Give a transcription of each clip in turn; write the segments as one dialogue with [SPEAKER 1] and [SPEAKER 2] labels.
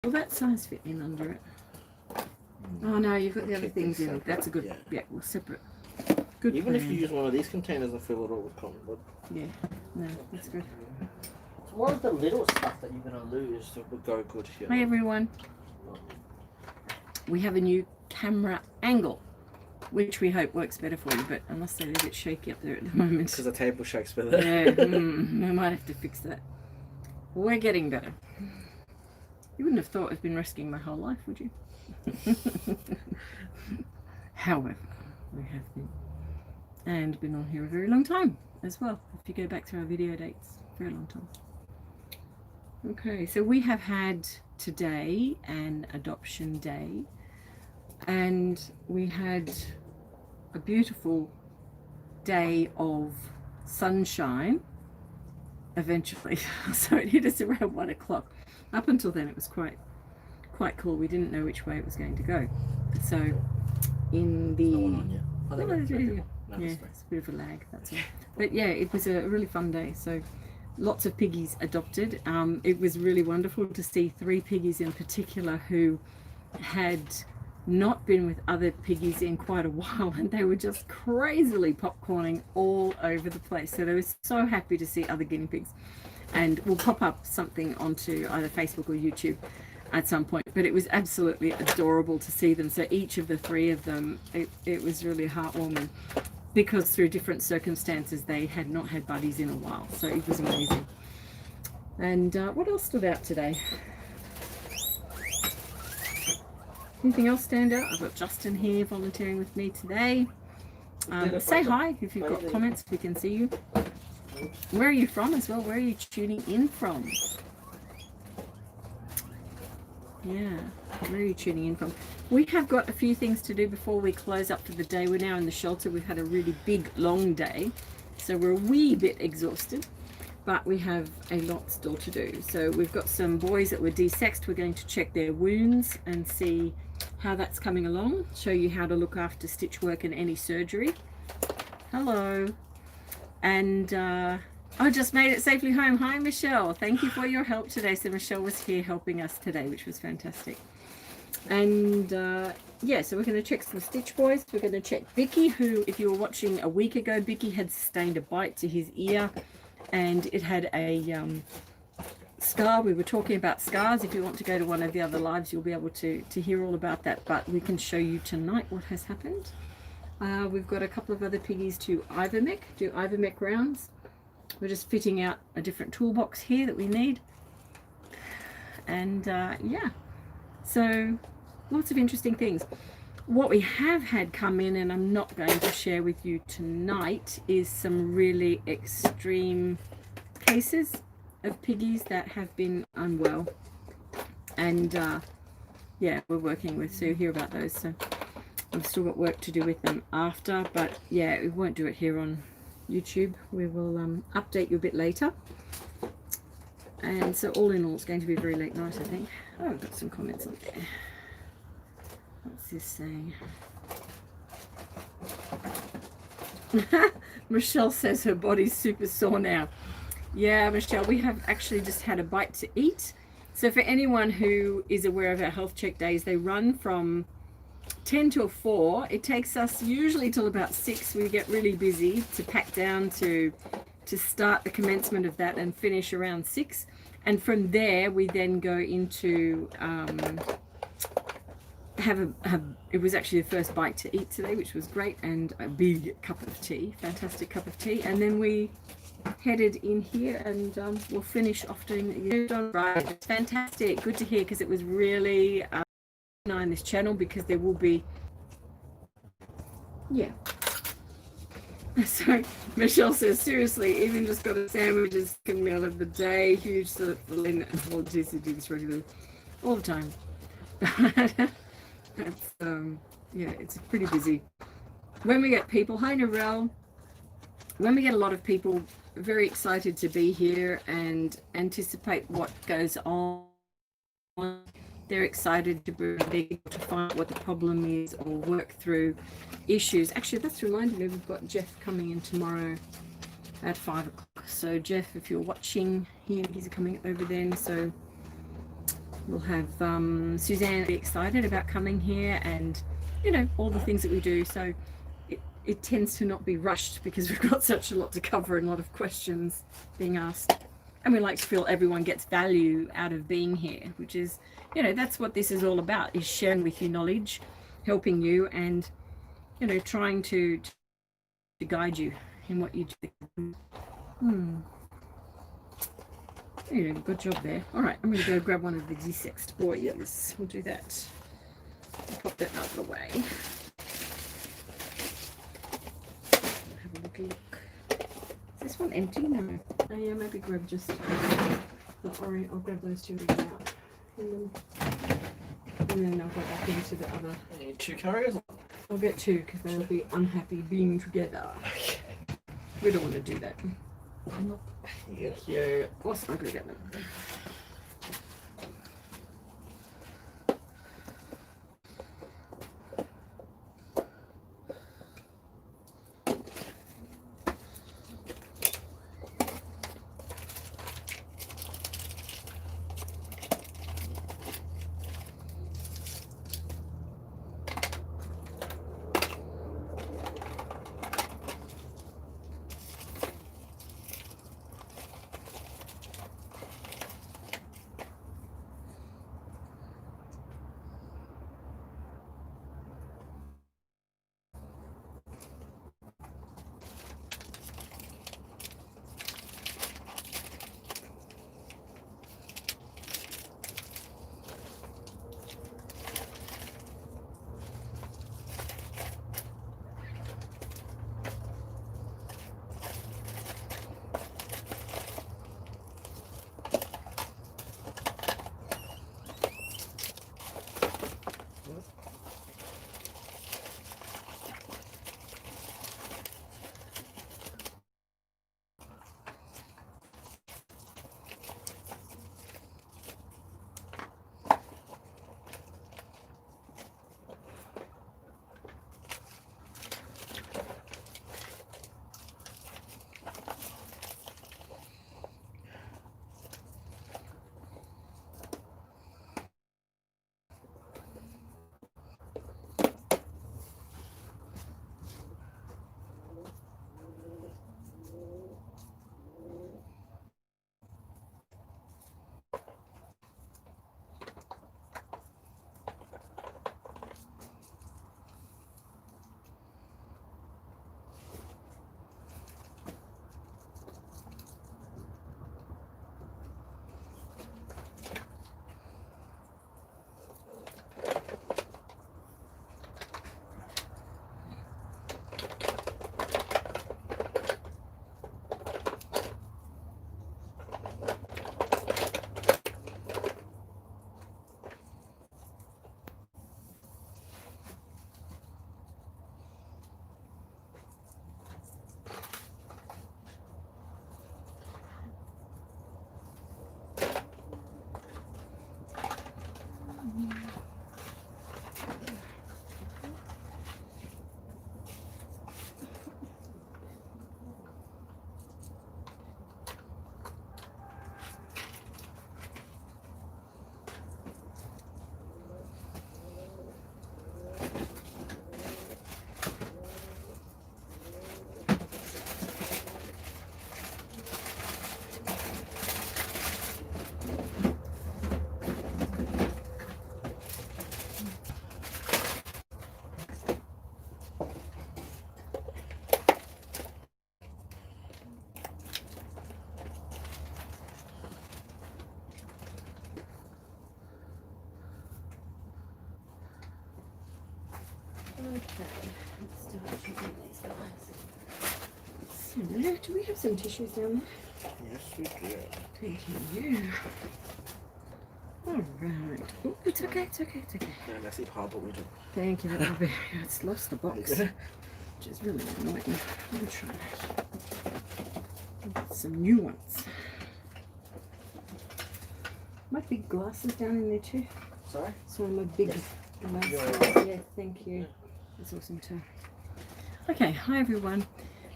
[SPEAKER 1] Will that size fit in under it? Oh no, you've got the other things in. That's a good. Yeah, we'll separate. Good.
[SPEAKER 2] Even if you use one of these containers and fill it all with cotton bud.
[SPEAKER 1] Yeah, no, that's good.
[SPEAKER 2] It's more of the little stuff that you're gonna lose that would go good here.
[SPEAKER 1] Hi everyone. We have a new camera angle, which we hope works better for you, but I must say they're a bit shaky up there at the moment.
[SPEAKER 2] Because the table shakes better.
[SPEAKER 1] Yeah, we might have to fix that. We're getting better. You wouldn't have thought I've been risking my whole life, would you? However, we have been. And been on here a very long time as well. If you go back to our video dates, very long time. Okay, so we have had today an adoption day, and we had a beautiful day of sunshine eventually. So it hit us around 1 o'clock. Up until then it was quite cool. We didn't know which way it was going to go. So in the yeah, it's a bit of a lag, that's all. But yeah, it was a really fun day. So lots of piggies adopted. It was really wonderful to see 3 piggies in particular who had not been with other piggies in quite a while, and they were just crazily popcorning all over the place. So they were so happy to see other guinea pigs. And we'll pop up something onto either Facebook or YouTube at some point, but it was absolutely adorable to see them. So each of the 3 of them, it was really heartwarming, because through different circumstances they had not had buddies in a while. So it was amazing. And what else stood out today? Anything else stand out? I've got Justin here volunteering with me today. Say hi if you've got comments, we can see you. Where are you from as well? Where are you tuning in from? Yeah, where are you tuning in from? We have got a few things to do before we close up for the day. We're now in the shelter. We've had a really big, long day, so we're a wee bit exhausted, but we have a lot still to do. So we've got some boys that were desexed. We're going to check their wounds and see how that's coming along. Show you how to look after stitch work and any surgery. Hello. And I just made it safely home. Hi, Michelle. Thank you for your help today. So Michelle was here helping us today, which was fantastic. And yeah, so we're going to check some stitch boys. We're going to check Vicky, who, if you were watching a week ago, Vicky had sustained a bite to his ear, and it had a scar. We were talking about scars. If you want to go to one of the other lives, you'll be able to hear all about that, but we can show you tonight what has happened. We've got a couple of other piggies to do ivermec rounds. We're just fitting out a different toolbox here that we need. And yeah, so lots of interesting things. What we have had come in, and I'm not going to share with you tonight, is some really extreme cases of piggies that have been unwell. And yeah, we're working with Sue here about those. So I've still got work to do with them after, but yeah, we won't do it here on YouTube. We will update you a bit later. And so all in all, it's going to be a very late night, I think. Oh, I've got some comments on there. What's this saying? Michelle says her body's super sore now. Yeah, Michelle, we have actually just had a bite to eat. So for anyone who is aware of our health check days, they run from 10 till 4. It takes us usually till about 6. We get really busy to pack down to start the commencement of that and finish around 6. And from there, we then go into it was actually the first bite to eat today, which was great, and a big cup of tea, fantastic cup of tea. And then we headed in here, and we'll finish off doing the right. It's fantastic, good to hear, because it was really on this channel, because there will be, yeah. So Michelle says, seriously, even just got a sandwich is the second meal of the day. Huge for Lynn and volunteers to do this regularly all the time. It's yeah, it's pretty busy. When we get people, hi Narelle, when we get a lot of people very excited to be here and anticipate what goes on, they're excited to be able to find what the problem is or work through issues. Actually, that's reminded me, we've got Jeff coming in tomorrow at 5 o'clock. So Jeff, if you're watching him, he's coming over then. So We'll have Suzanne be excited about coming here, and you know, all the things that we do. So it tends to not be rushed because we've got such a lot to cover and a lot of questions being asked. And we like to feel everyone gets value out of being here, which is, you know, that's what this is all about, is sharing with you knowledge, helping you, and, you know, trying to guide you in what you do. You know, good job there. All right, I'm going to go grab one of the desexed boys. We'll do that. I'll pop that out of the way. Have a look. Is this one empty? No. Oh yeah, maybe grab just the orange. I'll grab those two and get out. And then I'll go back into the other.
[SPEAKER 2] You need 2 carriers?
[SPEAKER 1] I'll get 2 because they'll be unhappy being together.
[SPEAKER 2] Okay.
[SPEAKER 1] We don't want to do that.
[SPEAKER 2] Yeah.
[SPEAKER 1] Of course I'm going to get them. Okay, let's start using these guys. So, do we have some tissues down there?
[SPEAKER 2] Yes, we do.
[SPEAKER 1] Thank you. All right. Oh, it's okay, it's okay, it's okay.
[SPEAKER 2] No messy part, but we do.
[SPEAKER 1] Thank you. That will be. It's lost the box, which is really annoying. Let me try get some new ones. My big glasses down in there too.
[SPEAKER 2] Sorry?
[SPEAKER 1] So my big glasses. Yeah, thank you. That's awesome too. Okay, hi everyone.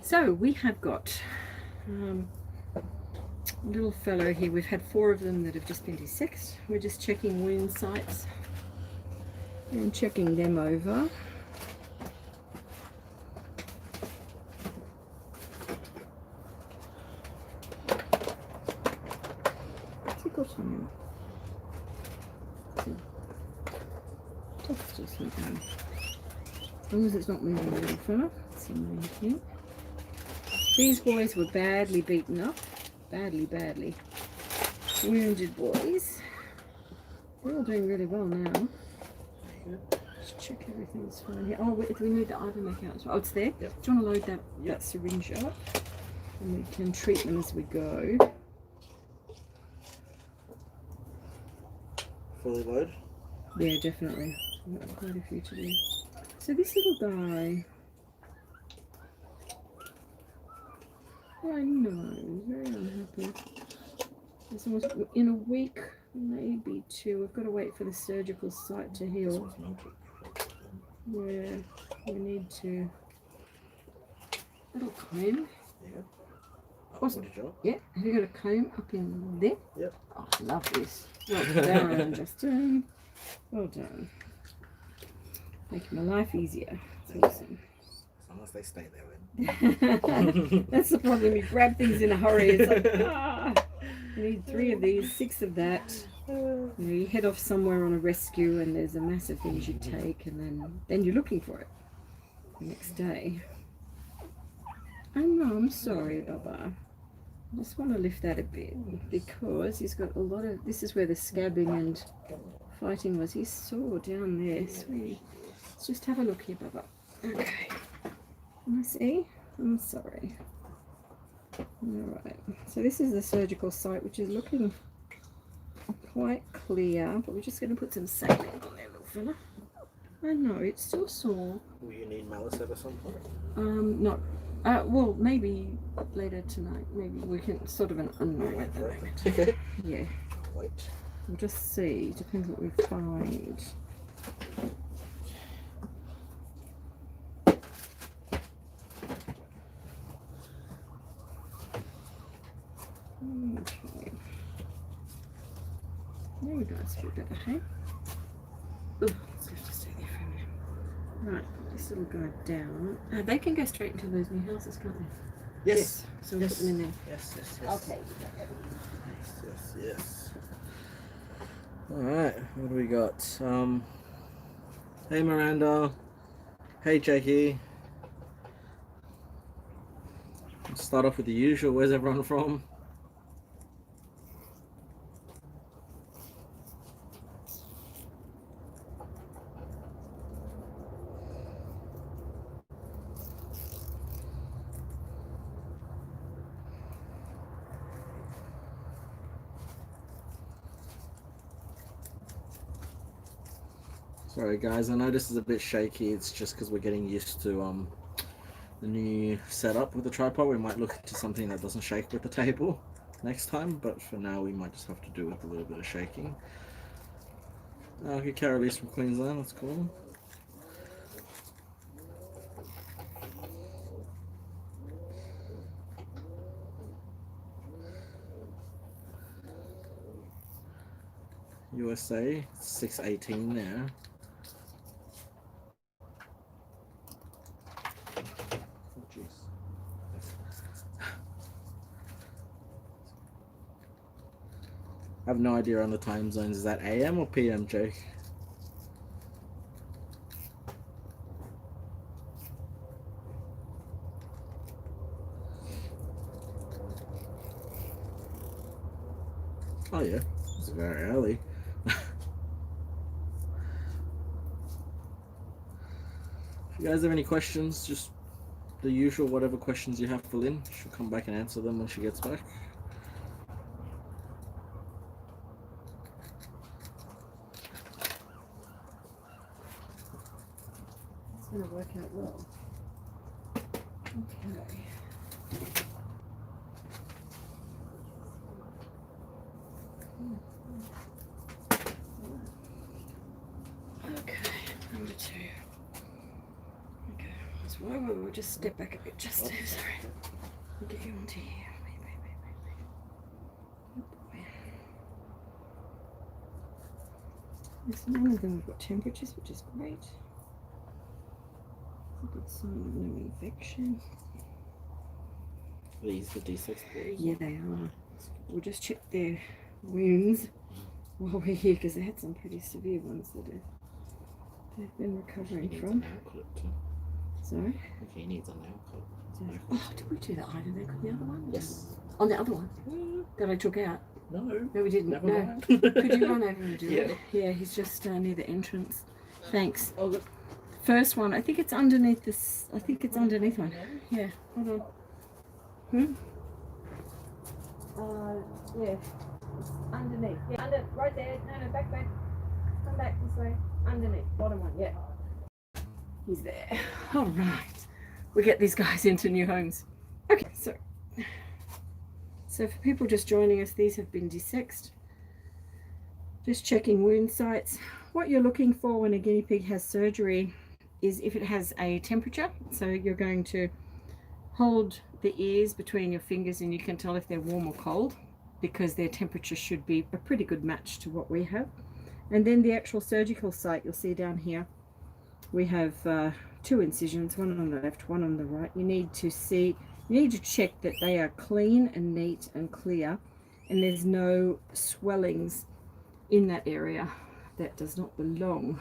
[SPEAKER 1] So we have got little fellow here. We've had 4 of them that have just been dissected. We're just checking wound sites and checking them over. What's he got on him? That's just moving. As long as it's not moving, little fella. That's the main thing. These boys were badly beaten up. Badly wounded boys. They're all doing really well now. Just check everything's fine here. Oh, wait, we need the ivermectin out as well. Oh, it's there?
[SPEAKER 2] Yep.
[SPEAKER 1] Do you want to load that syringe up? And we can treat them as we go.
[SPEAKER 2] Fully load?
[SPEAKER 1] Yeah, definitely. We've got quite a few to do. So this little guy, I know, very unhappy. It's almost in a week, maybe 2. We've got to wait for the surgical site to heal. Yeah, we need to. Little comb.
[SPEAKER 2] Yeah.
[SPEAKER 1] Awesome.
[SPEAKER 2] Good job.
[SPEAKER 1] Yeah, have you got a comb up in there?
[SPEAKER 2] Yep.
[SPEAKER 1] Oh, I love this. Well done, Justin. Well done. Making my life easier. It's awesome.
[SPEAKER 2] As long as they stay there, then.
[SPEAKER 1] That's the problem. You grab things in a hurry. It's like, you need 3 of these, 6 of that. You know, you head off somewhere on a rescue and there's a massive things you take, and then you're looking for it the next day. Oh no, I'm sorry, Baba. I just want to lift that a bit because he's got a lot of. This is where the scabbing and fighting was. He's sore down there. Sweetie. Let's just have a look here, Baba. Okay. Can I see? I'm sorry. Alright. So this is the surgical site, which is looking quite clear, but we're just going to put some saline on there, little fella. I know, it's still sore.
[SPEAKER 2] Will you need Malicet at some point?
[SPEAKER 1] Not. Well, maybe later tonight. Maybe we can sort of an unknown at the moment.
[SPEAKER 2] Okay.
[SPEAKER 1] Yeah.
[SPEAKER 2] Wait.
[SPEAKER 1] We'll just see. Depends what we find. Okay. There we go. It's a bit better, hey? Ugh, let's have to stay there for a minute. Right, put this little guy down. They can go straight into those new houses, can't they?
[SPEAKER 2] Yes.
[SPEAKER 1] So we'll put them in there.
[SPEAKER 2] Yes.
[SPEAKER 1] Okay.
[SPEAKER 2] Yes. Alright, what do we got? Hey Miranda. Hey Jackie. Let's start off with the usual. Where's everyone from? Sorry guys, I know this is a bit shaky. It's just because we're getting used to the new setup with the tripod. We might look into something that doesn't shake with the table next time, but for now we might just have to do with a little bit of shaking. Okay, Carolise from Queensland, that's cool. USA, 618 there. Oh, jeez. I have no idea on the time zones. Is that AM or PM, Jake? Oh yeah, it's very early. If you guys have any questions, just the usual whatever questions you have for Lynn. She'll come back and answer them when she gets back.
[SPEAKER 1] It's going to work out well. Okay. Okay, number 2. Okay, so we'll just step back a bit, just sorry. I'll get you onto here. Yes, none of them have got temperatures, which is great. It's a good sign of no infection.
[SPEAKER 2] These the D6 boys.
[SPEAKER 1] Yeah, they are. We'll just check their wounds while we're here because they had some pretty severe ones that they've been recovering from.
[SPEAKER 2] Nail clip too.
[SPEAKER 1] Sorry?
[SPEAKER 2] Okay, he needs a nail clip.
[SPEAKER 1] Oh, did we do that item there on the other one?
[SPEAKER 2] Yes.
[SPEAKER 1] On the other one? That I took out?
[SPEAKER 2] No.
[SPEAKER 1] No, we didn't.
[SPEAKER 2] Never
[SPEAKER 1] No.
[SPEAKER 2] mind.
[SPEAKER 1] Could you run over and do
[SPEAKER 2] Yeah.
[SPEAKER 1] it? Yeah, he's just near the entrance. Thanks.
[SPEAKER 2] Oh, look.
[SPEAKER 1] First one, I think it's underneath this. I think it's underneath one. Yeah, hold on. Yeah. It's underneath. Yeah, right there. No, back. Come back this way. Underneath. Bottom one, yeah. He's there. All right. We get these guys into new homes. Okay, so for people just joining us, these have been desexed. Just checking wound sites. What you're looking for when a guinea pig has surgery is if it has a temperature. So you're going to hold the ears between your fingers and you can tell if they're warm or cold because their temperature should be a pretty good match to what we have. And then the actual surgical site, you'll see down here, we have 2 incisions, one on the left, one on the right. You need to check that they are clean and neat and clear and there's no swellings in that area that does not belong,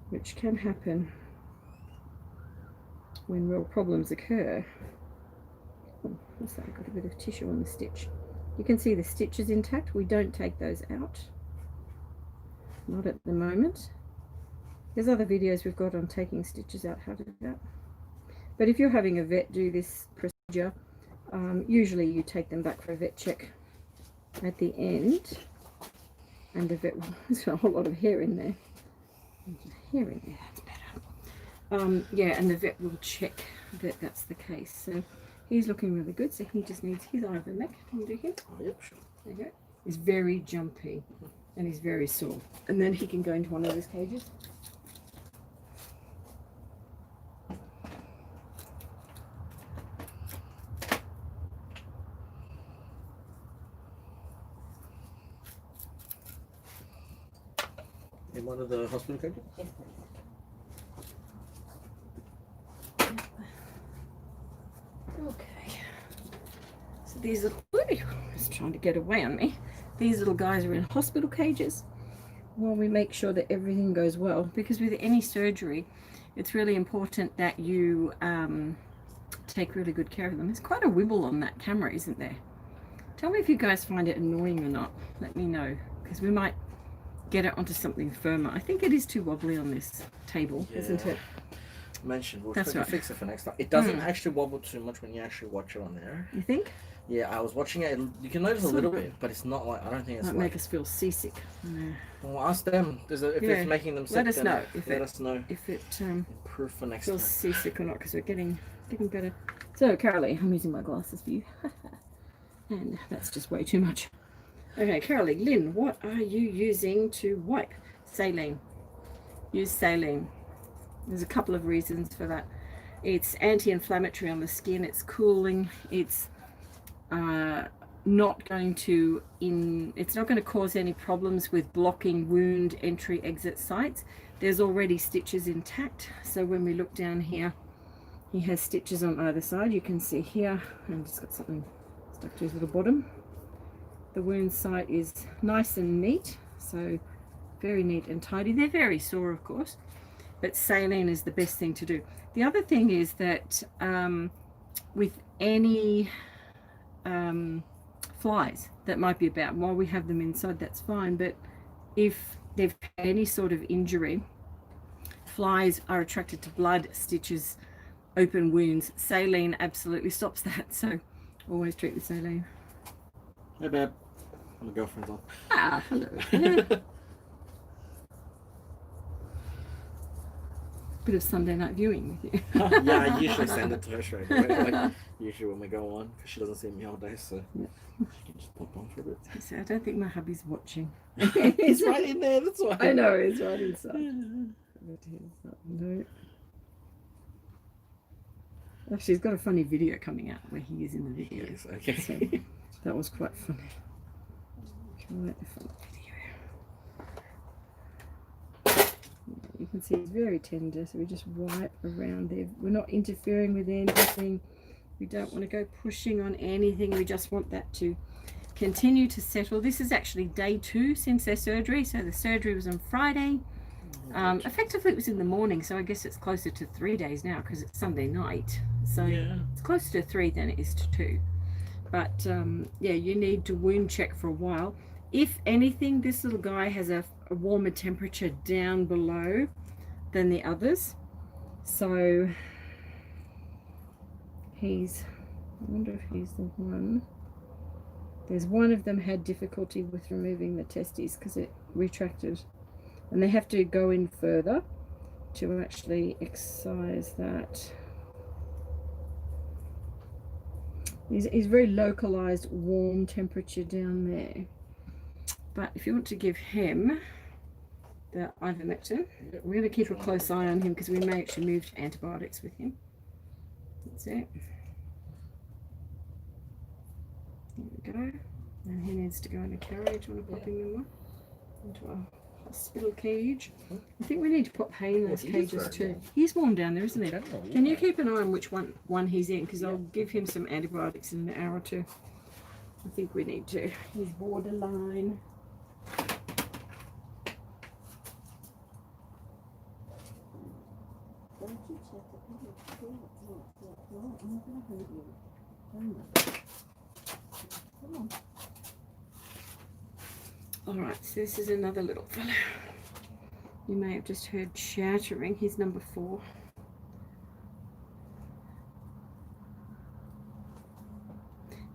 [SPEAKER 1] which can happen when real problems occur. Oh, what's that? I've got a bit of tissue on the stitch. You can see the stitch is intact. We don't take those out. Not at the moment. There's other videos we've got on taking stitches out, how to do that. But if you're having a vet do this procedure, usually you take them back for a vet check at the end. And the vet will, there's a whole lot of hair in there. Hair in there, that's better. Yeah, and the vet will check that that's the case. So he's looking really good, so he just needs his ivermectin. Can you do him?
[SPEAKER 2] Oh, yep, sure.
[SPEAKER 1] There you go. He's very jumpy and he's very sore. And then he can go into one of those cages.
[SPEAKER 2] In one of the hospital cages?
[SPEAKER 1] Yes, okay. So these little, it's trying to get away on me. These little guys are in hospital cages while we make sure that everything goes well, because with any surgery, it's really important that you take really good care of them. There's quite a wibble on that camera, isn't there? Tell me if you guys find it annoying or not. Let me know, because we might get it onto something firmer. I think it is too wobbly on this table, isn't it?
[SPEAKER 2] Mentioned. We'll
[SPEAKER 1] That's
[SPEAKER 2] try
[SPEAKER 1] right.
[SPEAKER 2] to fix it for next time. It doesn't actually wobble too much when you actually watch it on there.
[SPEAKER 1] You think?
[SPEAKER 2] Yeah, I was watching it. You can notice a little bit, but it's not like, I don't think it's
[SPEAKER 1] Might
[SPEAKER 2] like.
[SPEAKER 1] make us feel seasick. No.
[SPEAKER 2] Well, ask them. If
[SPEAKER 1] Yeah.
[SPEAKER 2] it's making them sick,
[SPEAKER 1] Let us
[SPEAKER 2] then
[SPEAKER 1] know if
[SPEAKER 2] let
[SPEAKER 1] it
[SPEAKER 2] us know.
[SPEAKER 1] if it
[SPEAKER 2] Improve for next
[SPEAKER 1] feels
[SPEAKER 2] time.
[SPEAKER 1] seasick or not, because we're getting better. So, Carolee, I'm using my glasses for you. And that's just way too much. Okay, Carolee, Lynn, what are you using to wipe? Saline. Use saline. There's a couple of reasons for that. It's anti-inflammatory on the skin, it's cooling, it's not going to cause any problems with blocking wound entry exit sites. There's already stitches intact, so when we look down here, he has stitches on either side. You can see here, and just got something stuck to his little bottom. The wound site is nice and neat, so very neat and tidy. They're very sore, of course, but saline is the best thing to do. The other thing is that with any flies that might be about, while we have them inside, that's fine, but if they've had any sort of injury, flies are attracted to blood, stitches, open wounds. Saline absolutely stops that, so always treat with saline.
[SPEAKER 2] Hey, babe. My girlfriend's on.
[SPEAKER 1] Ah, hello. Yeah. Bit of Sunday night viewing with you.
[SPEAKER 2] Yeah, I usually send it to her straight away. Like, usually when we go on, because she doesn't see me all day, so
[SPEAKER 1] Yeah.
[SPEAKER 2] she can just pop on for a bit.
[SPEAKER 1] So I don't think my hubby's watching.
[SPEAKER 2] He's right in there, that's why.
[SPEAKER 1] I know, he's right inside. No. Actually, he's got a funny video coming out where he is in the video.
[SPEAKER 2] Yes, okay.
[SPEAKER 1] So that was quite funny. Quite a funny video. see it's very tender, so we just wipe around there. We're not interfering with anything. We don't want to go pushing on anything. We just want that to continue to settle. This is actually day 2 since their surgery. So the surgery was on Friday. Effectively it was in the morning, so I guess it's closer to 3 days now because it's Sunday night. So
[SPEAKER 2] Yeah.
[SPEAKER 1] it's closer to 3 than it is to 2. But yeah, you need to wound check for a while. If anything, this little guy has a warmer temperature down below than the others. So I wonder if he's the one. There's one of them had difficulty with removing the testes because it retracted. And they have to go in further to actually excise that. He's very localized warm temperature down there. But if you want to give him the ivermectin, we're going to keep a close eye on him because we may actually move to antibiotics with him. That's it. There we go. And he needs to go in a carriage. Want to pop him in one? Into a hospital cage. I think we need to put hay in those cages too. He's warm down there, isn't he? Can you keep an eye on which one he's in? Because I'll give him some antibiotics in an hour or two. I think we need to. He's borderline. Alright, so this is another little fellow. You may have just heard chattering. He's number 4.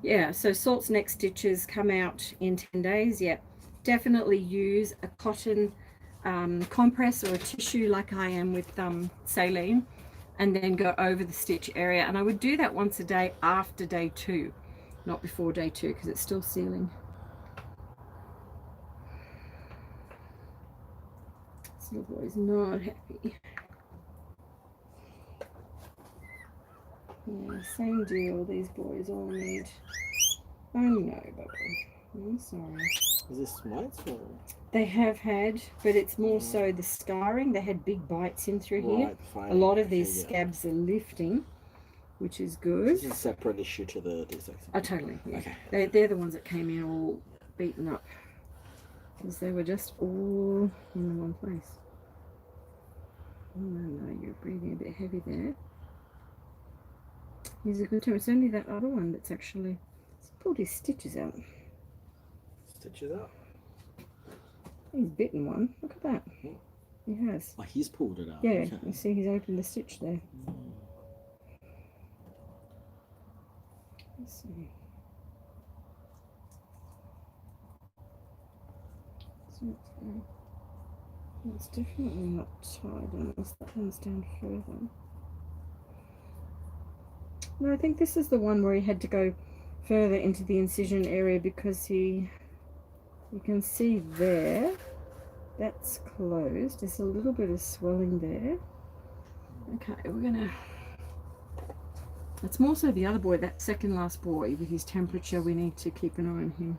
[SPEAKER 1] Yeah, so Salt's neck stitches come out in 10 days. Yeah, definitely use a cotton compress or a tissue like I am with saline, and then go over the stitch area. And I would do that once a day after day 2, not before day 2, because it's still sealing. This little boy's not happy. Yeah, same deal. These boys all need. Oh no, Bubba. I'm sorry.
[SPEAKER 2] Is this mites or?
[SPEAKER 1] They have had, but it's more so the scarring. They had big bites in through here.
[SPEAKER 2] Fine.
[SPEAKER 1] A lot of these scabs are lifting, which is good.
[SPEAKER 2] This is a separate issue to the dissection.
[SPEAKER 1] Oh, totally. Yeah.
[SPEAKER 2] Okay.
[SPEAKER 1] They're the ones that came in all beaten up because they were just all in the one place. Oh no, you're breathing a bit heavy there. He's a good time. It's only that other one that's actually pulled his stitches out.
[SPEAKER 2] Stitches out?
[SPEAKER 1] He's bitten one. Look at that. He has.
[SPEAKER 2] Oh, he's pulled it out.
[SPEAKER 1] Yeah,
[SPEAKER 2] Okay.
[SPEAKER 1] you see he's opened the stitch there. Let's see. So it's definitely not tied unless that one's down further. No, I think this is the one where he had to go further into the incision area because you can see there, that's closed. There's a little bit of swelling there. Okay, we're gonna, it's more so the other boy, that second last boy with his temperature. We need to keep an eye on him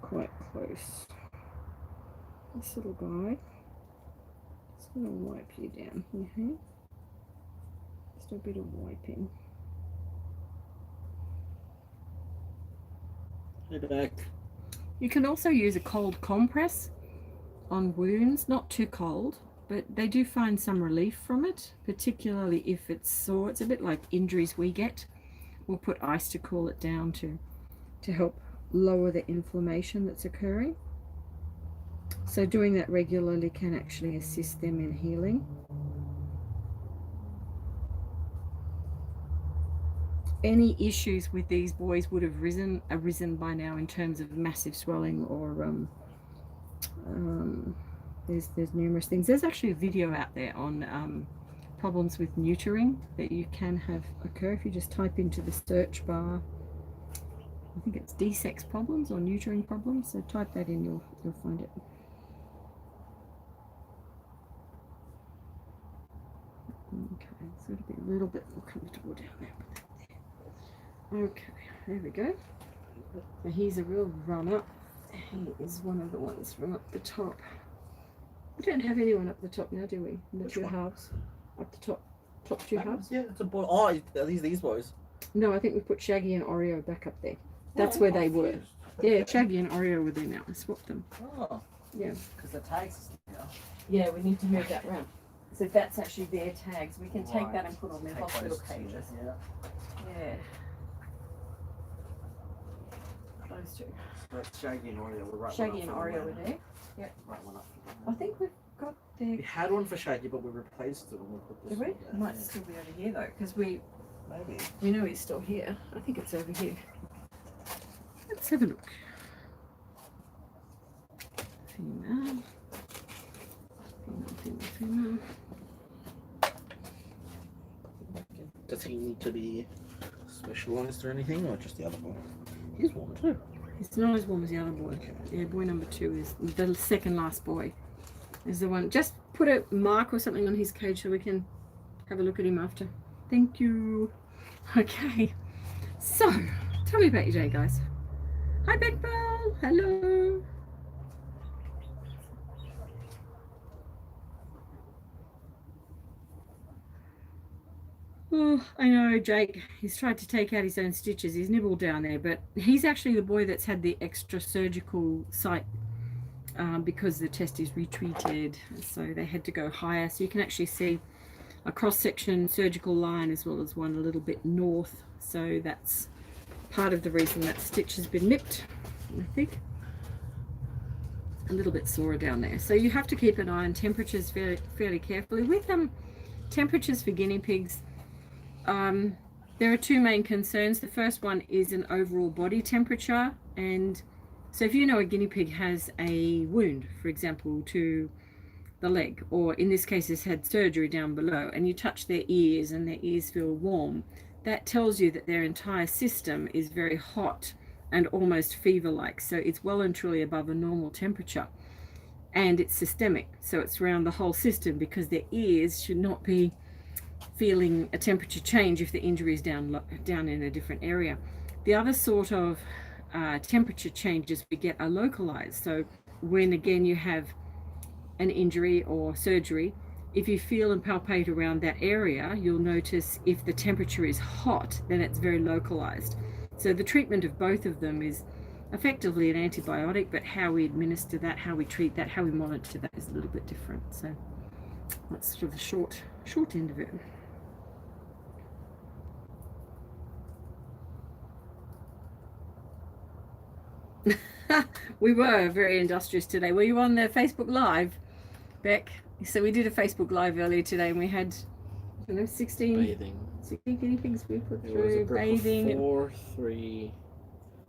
[SPEAKER 1] quite close. This little guy, just gonna wipe you down here. Just a bit of wiping.
[SPEAKER 2] Hey, back.
[SPEAKER 1] You can also use a cold compress on wounds, not too cold, but they do find some relief from it, particularly if it's sore. It's a bit like injuries we get. We'll put ice to cool it down to help lower the inflammation that's occurring. So doing that regularly can actually assist them in healing. Any issues with these boys would have arisen by now in terms of massive swelling or there's numerous things. There's actually a video out there on problems with neutering that you can have occur if you just type into the search bar. I think it's D-sex problems or neutering problems. So type that in, you'll find it. Okay, so it'll be a little bit more comfortable down there. Okay, there we go. Now he's a real runner. He is one of the ones from up the top. We don't have anyone up the top now, do we? In the
[SPEAKER 2] Which
[SPEAKER 1] two
[SPEAKER 2] one?
[SPEAKER 1] halves. Up the top two halves.
[SPEAKER 2] Yeah, it's a boy. Oh, are these boys?
[SPEAKER 1] No, I think we put Shaggy and Oreo back up there. That's where they were. Yeah, Shaggy and Oreo were there now. I swapped them.
[SPEAKER 2] Oh.
[SPEAKER 1] Yeah.
[SPEAKER 2] Because the tags are still.
[SPEAKER 1] Yeah, we need to move that round. So that's actually their tags. We can take
[SPEAKER 2] Right.
[SPEAKER 1] that and put on their
[SPEAKER 2] Take
[SPEAKER 1] hospital
[SPEAKER 2] those two,
[SPEAKER 1] cages.
[SPEAKER 2] Yeah.
[SPEAKER 1] Yeah. Those two.
[SPEAKER 2] So that's Shaggy and Oreo. We're right.
[SPEAKER 1] Shaggy and Oreo were there.
[SPEAKER 2] Right one up.
[SPEAKER 1] I think we've got their...
[SPEAKER 2] We had one for Shaggy, but we replaced it when we put this
[SPEAKER 1] Did we?
[SPEAKER 2] one
[SPEAKER 1] It
[SPEAKER 2] down.
[SPEAKER 1] might still be over here though, because we
[SPEAKER 2] Maybe.
[SPEAKER 1] know he's still here. I think it's over here. Let's have a look. Female. Female.
[SPEAKER 2] Does he need to be specialised or anything, or just the other boy? He's warm too.
[SPEAKER 1] It's not as warm as the other boy.
[SPEAKER 2] Okay.
[SPEAKER 1] Yeah, boy number 2 is the second last boy. Is the one. Just put a mark or something on his cage so we can have a look at him after. Thank you. Okay. So, tell me about your day, guys. Hi, Big Bell. Hello. Oh, I know, Jake. He's tried to take out his own stitches. He's nibbled down there, but he's actually the boy that's had the extra surgical site because the test is retreated. So they had to go higher. So you can actually see a cross-section surgical line as well as one a little bit north. So that's part of the reason that stitch has been nipped, I think. A little bit sore down there. So you have to keep an eye on temperatures fairly carefully. With temperatures for guinea pigs, there are two main concerns. The first one is an overall body temperature, and so if you know a guinea pig has a wound, for example, to the leg, or in this case has had surgery down below, and you touch their ears and their ears feel warm, that tells you that their entire system is very hot and almost fever-like. So it's well and truly above a normal temperature, and it's systemic, so it's around the whole system, because their ears should not be feeling a temperature change if the injury is down in a different area. The other sort of temperature changes we get are localized. So when again you have an injury or surgery, if you feel and palpate around that area, you'll notice if the temperature is hot, then it's very localized. So the treatment of both of them is effectively an antibiotic, but how we administer that, how we treat that, how we monitor that is a little bit different. So that's sort of the short end of it. We were very industrious today. Were you on the Facebook Live, Beck? So we did a Facebook Live earlier today, and we had, I don't know, 16 guinea pigs we put through bathing.
[SPEAKER 2] 4, 3.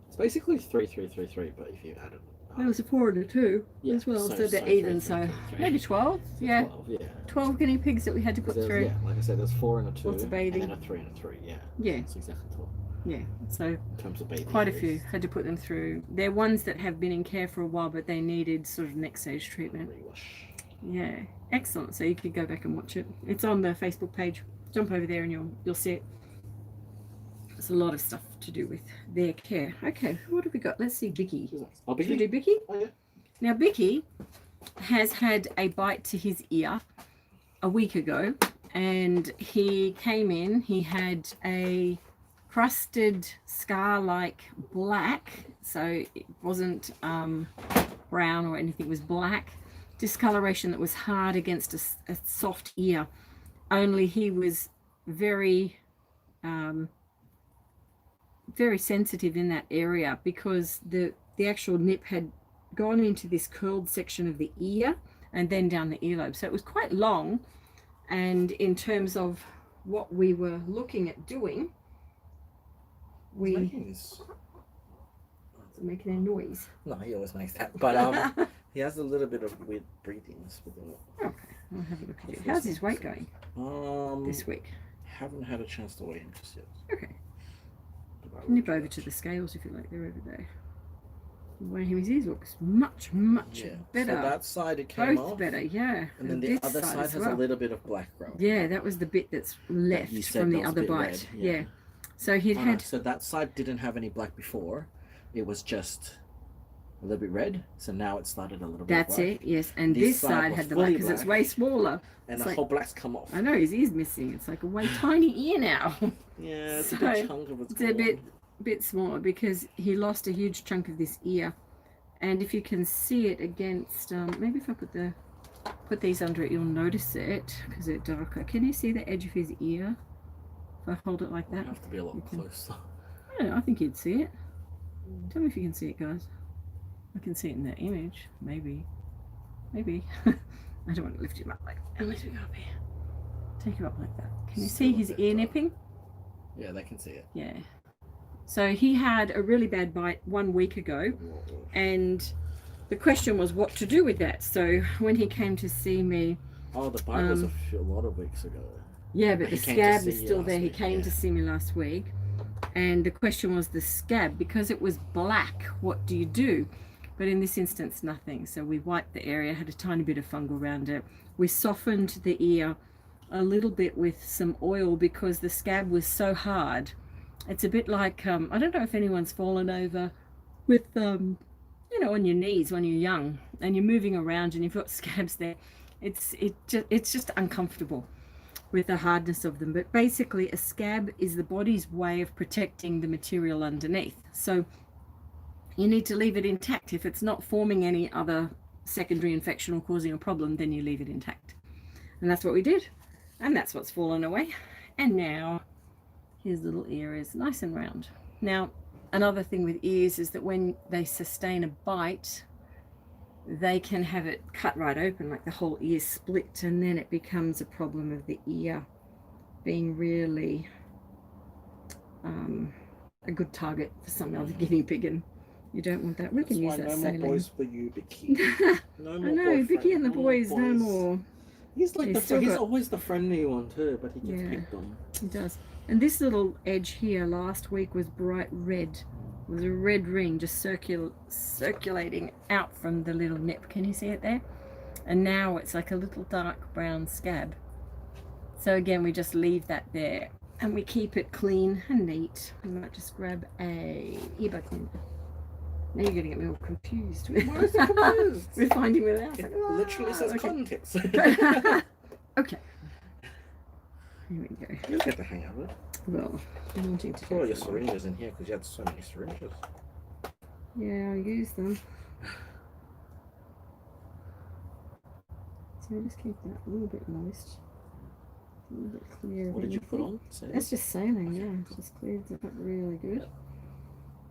[SPEAKER 2] It's basically 3, 3, 3, 3. But if you add it,
[SPEAKER 1] there was a 4 and a 2 as well, so they're even.
[SPEAKER 2] 3,
[SPEAKER 1] so
[SPEAKER 2] 3, 3.
[SPEAKER 1] maybe 12. Yeah,
[SPEAKER 2] 12, yeah.
[SPEAKER 1] 12 guinea pigs that we had to put through.
[SPEAKER 2] Yeah, like I said, there's 4 and a 2,
[SPEAKER 1] Lots of bathing.
[SPEAKER 2] and then a 3 and a 3. Yeah.
[SPEAKER 1] Yeah.
[SPEAKER 2] It's exactly 12.
[SPEAKER 1] Yeah. So
[SPEAKER 2] In terms of bathing,
[SPEAKER 1] quite a few had to put them through. They're ones that have been in care for a while, but they needed sort of next stage treatment. Yeah, excellent. So you could go back and watch it. It's on the Facebook page. Jump over there and you'll see it. There's a lot of stuff to do with their care. Okay, what have we got? Let's see, Bicky.
[SPEAKER 2] Oh,
[SPEAKER 1] Should we do
[SPEAKER 2] Bicky?
[SPEAKER 1] Bicky?
[SPEAKER 2] Oh, yeah.
[SPEAKER 1] Now Bicky has had a bite to his ear a week ago, and he came in. He had a crusted scar-like black, so it wasn't brown or anything. It was black discoloration that was hard against a soft ear. Only he was very very sensitive in that area, because the actual nip had gone into this curled section of the ear and then down the earlobe. So it was quite long, and in terms of what we were looking at doing,
[SPEAKER 2] Making
[SPEAKER 1] making a noise.
[SPEAKER 2] No, he always makes that. But he has a little bit of weird breathings within it.
[SPEAKER 1] Okay, I'll have a look at it. How's his weight going this week?
[SPEAKER 2] Haven't had a chance to weigh him just yet.
[SPEAKER 1] Okay. Nip over to the scales if you like. They're over there. Weigh him. His ears looks much better.
[SPEAKER 2] So that side it came
[SPEAKER 1] Both
[SPEAKER 2] off.
[SPEAKER 1] better, yeah.
[SPEAKER 2] And then the
[SPEAKER 1] this
[SPEAKER 2] other side
[SPEAKER 1] as
[SPEAKER 2] has
[SPEAKER 1] well.
[SPEAKER 2] a little bit of black growth.
[SPEAKER 1] Yeah, that was the bit that's left
[SPEAKER 2] You said
[SPEAKER 1] from the
[SPEAKER 2] that was a
[SPEAKER 1] other
[SPEAKER 2] bit
[SPEAKER 1] bite.
[SPEAKER 2] red,
[SPEAKER 1] Yeah. So he'd
[SPEAKER 2] Oh,
[SPEAKER 1] had.
[SPEAKER 2] so that side didn't have any black before. It was just a little bit red. So now it started a little bit
[SPEAKER 1] That's
[SPEAKER 2] black.
[SPEAKER 1] it, yes. And
[SPEAKER 2] This
[SPEAKER 1] this
[SPEAKER 2] side
[SPEAKER 1] side
[SPEAKER 2] was
[SPEAKER 1] had the
[SPEAKER 2] fully
[SPEAKER 1] black because it's
[SPEAKER 2] black.
[SPEAKER 1] way smaller.
[SPEAKER 2] And
[SPEAKER 1] It's
[SPEAKER 2] the
[SPEAKER 1] like,
[SPEAKER 2] whole black's come off.
[SPEAKER 1] I know, his ear's missing. It's like a way tiny ear now.
[SPEAKER 2] Yeah, it's a
[SPEAKER 1] So,
[SPEAKER 2] big chunk of it's
[SPEAKER 1] it's a bit smaller because he lost a huge chunk of this ear. And if you can see it against, maybe if I put these under it, you'll notice it because they're darker. Can you see the edge of his ear? If I hold it like that,
[SPEAKER 2] have to be a lot closer.
[SPEAKER 1] I think you'd see it. Tell me if you can see it, guys. I can see it in that image. Maybe. I don't want to lift him up like that. Unless we go up here. Take him up like that. Can you see his ear nipping?
[SPEAKER 2] Yeah, they can see it.
[SPEAKER 1] Yeah. So he had a really bad bite 1 week ago, and the question was what to do with that. So when he came to see me,
[SPEAKER 2] oh, the bite was a lot of weeks ago.
[SPEAKER 1] Yeah, but the scab is still there. He
[SPEAKER 2] week,
[SPEAKER 1] came to see me last week, and the question was the scab, because it was black, what do you do? But in this instance, nothing. So we wiped the area, had a tiny bit of fungal around it. We softened the ear a little bit with some oil because the scab was so hard. It's a bit like, I don't know if anyone's fallen over with, you know, on your knees when you're young and you're moving around and you've got scabs there. It's just uncomfortable with the hardness of them. But basically a scab is the body's way of protecting the material underneath. So you need to leave it intact. If it's not forming any other secondary infection or causing a problem, then you leave it intact. And that's what we did. And that's what's fallen away. And now his little ear is nice and round. Now, another thing with ears is that when they sustain a bite, they can have it cut right open, like the whole ear split, and then it becomes a problem of the ear being really a good target for some other guinea pig, and you don't want that. We can use that saline.
[SPEAKER 2] No more boys for you, Vicky. No more.
[SPEAKER 1] I know, Vicky and the boys, no more.
[SPEAKER 2] He's like he's always the friendly one too, but he gets picked on.
[SPEAKER 1] He does. And this little edge here last week was bright red. It was a red ring just circulating out from the little nip. Can you see it there? And now it's like a little dark brown scab. So again, we just leave that there and we keep it clean and neat. I might just grab a earbud cleaner. Now you're going to get me all confused.
[SPEAKER 2] Why is it confused?
[SPEAKER 1] We're finding without.
[SPEAKER 2] It literally says cotton tips.
[SPEAKER 1] Okay. Here we go.
[SPEAKER 2] You'll get the hang of it.
[SPEAKER 1] Well, I'm wanting to.
[SPEAKER 2] Put all your syringes in here because you had so many syringes.
[SPEAKER 1] Yeah, I use them. So just keep that a little bit moist. A little bit clear.
[SPEAKER 2] What did you put on?
[SPEAKER 1] That's just saline, yeah. It's just cleared it up really good.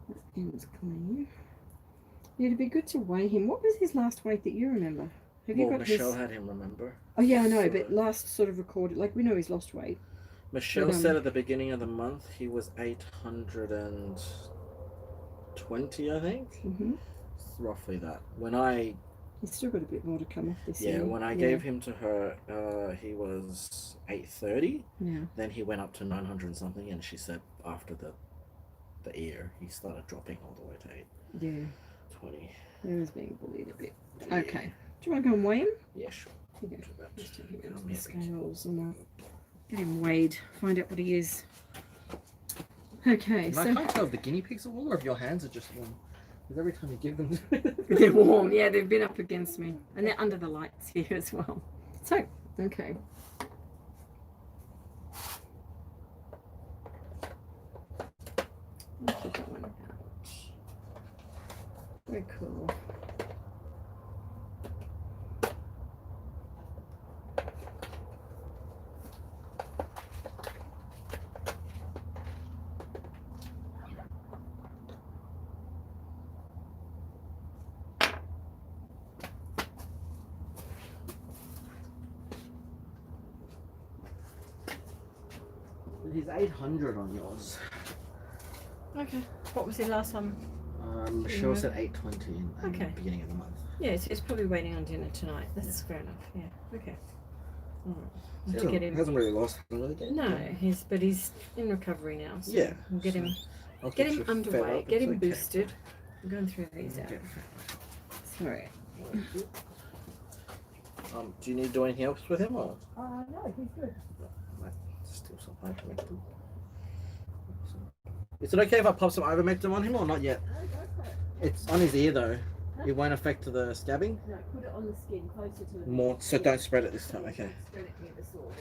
[SPEAKER 1] That end's clean. Yeah, it'd be good to weigh him. What was his last weight that you remember? Have you got
[SPEAKER 2] Michelle had him, remember?
[SPEAKER 1] Oh yeah, I know, but last sort of recorded, like we know he's lost weight.
[SPEAKER 2] Michelle said at the beginning of the month he was 820, I think.
[SPEAKER 1] Mm-hmm.
[SPEAKER 2] It's roughly that.
[SPEAKER 1] He's still got a bit more to come off this
[SPEAKER 2] year.
[SPEAKER 1] year.
[SPEAKER 2] When I gave him to her, he was 830.
[SPEAKER 1] Yeah.
[SPEAKER 2] Then he went up to 900 and something, and she said after the ear, he started dropping all the way to 820.
[SPEAKER 1] He was being bullied a bit. Yeah. Okay. Do you want to go and weigh him?
[SPEAKER 2] Yeah, sure.
[SPEAKER 1] Okay. Just take him out of the scales and get him weighed. Find out what he is. Okay,
[SPEAKER 2] and
[SPEAKER 1] so
[SPEAKER 2] I can't tell if the guinea pigs are warm or if your hands are just warm. Because every time you give them...
[SPEAKER 1] they're warm. Yeah, they've been up against me. And they're under the lights here as well. So, okay. Let's get that one out. Very cool.
[SPEAKER 2] He's 800 on yours.
[SPEAKER 1] Okay. What was he last time?
[SPEAKER 2] Michelle said 820 in the beginning of the month.
[SPEAKER 1] Yeah, so he's probably waiting on dinner tonight. That's fair enough. Yeah. Okay.
[SPEAKER 2] He hasn't really lost.
[SPEAKER 1] No, he's in recovery now. So
[SPEAKER 2] yeah.
[SPEAKER 1] We'll get him underway, get him boosted. I'm going through these out. Sorry.
[SPEAKER 2] Do you need to do anything else with him or?
[SPEAKER 1] No, he's good.
[SPEAKER 2] Still some ivermectin. Is it okay if I pop some ivermectin on him or not yet? It's on his ear though. It won't affect the scabbing?
[SPEAKER 1] No, put it on the skin closer to the
[SPEAKER 2] More, so don't spread it this time, okay.
[SPEAKER 1] Spread it near the sore.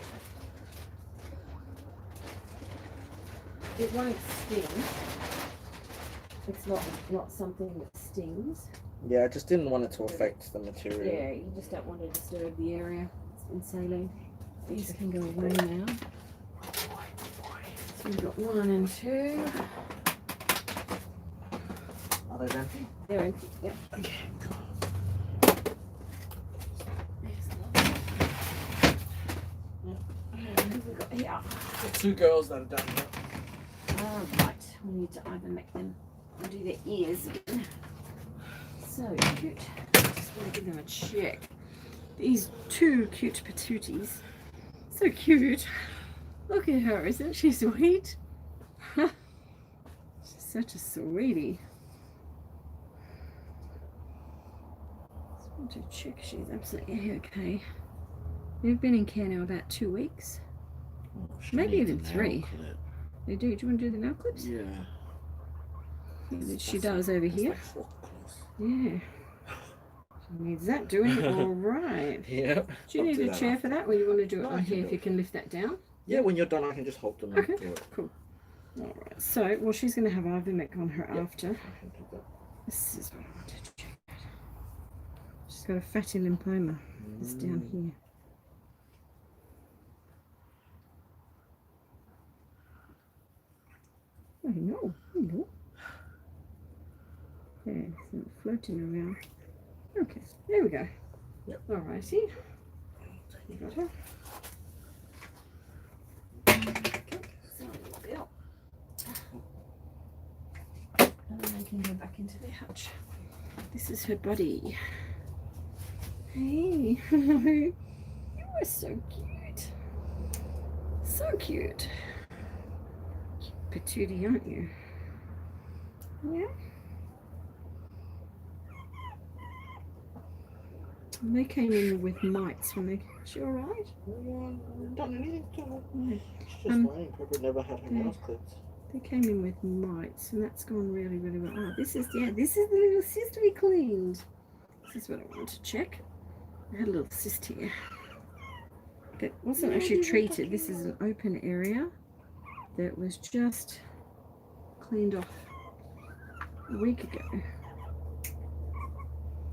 [SPEAKER 1] It won't sting. It's not something that stings.
[SPEAKER 2] Yeah, I just didn't want it to affect the material.
[SPEAKER 1] Yeah, you just don't want to disturb the area. It's been saline. These can go away now. So we've got 1 and 2.
[SPEAKER 2] Are they empty?
[SPEAKER 1] They're empty, yep.
[SPEAKER 2] Okay, cool.
[SPEAKER 1] What have we got here?
[SPEAKER 2] The 2 girls that are done here.
[SPEAKER 1] Right, we need to either make them do their ears again. So cute. Just want to give them a check. These 2 cute patooties. So cute. Look at her, isn't she sweet? She's such a sweetie. Just want to check she's absolutely okay. They've been in care now about 2 weeks.
[SPEAKER 2] Oh,
[SPEAKER 1] maybe even 3. They do. Do you want to do the nail clips?
[SPEAKER 2] Yeah.
[SPEAKER 1] Yeah, she does over here.
[SPEAKER 2] Like
[SPEAKER 1] Yeah. She needs that doing. All right.
[SPEAKER 2] Yep.
[SPEAKER 1] Do you need a chair for that, or you want to do it
[SPEAKER 2] No,
[SPEAKER 1] on here if you can lift that down?
[SPEAKER 2] Yeah, when you're done, I can just hold them.
[SPEAKER 1] Okay,
[SPEAKER 2] And do it.
[SPEAKER 1] cool. All right. So, well, she's going to have Ivomec on her after.
[SPEAKER 2] I can do that.
[SPEAKER 1] This is what I wanted to check. She's got a fatty lymphoma. It's down here. Oh no, hello. Okay, so it's floating around. Okay, there we go.
[SPEAKER 2] Yep.
[SPEAKER 1] All righty. You got her. Okay, so we'll go. And then I can go back into the hutch. This is her body. Hey, you are so cute. So cute. Patootie, aren't you? Yeah. And they came in with mites when they. Is she all right?
[SPEAKER 2] Haven't done anything to her.
[SPEAKER 1] No.
[SPEAKER 2] She's just lying. Probably never had her nails clipped.
[SPEAKER 1] They came in with mites, and that's gone really, really well. Oh, this is the little cyst we cleaned. This is what I wanted to check. I had a little cyst here. That wasn't actually treated. This is an open area that was just cleaned off a week ago.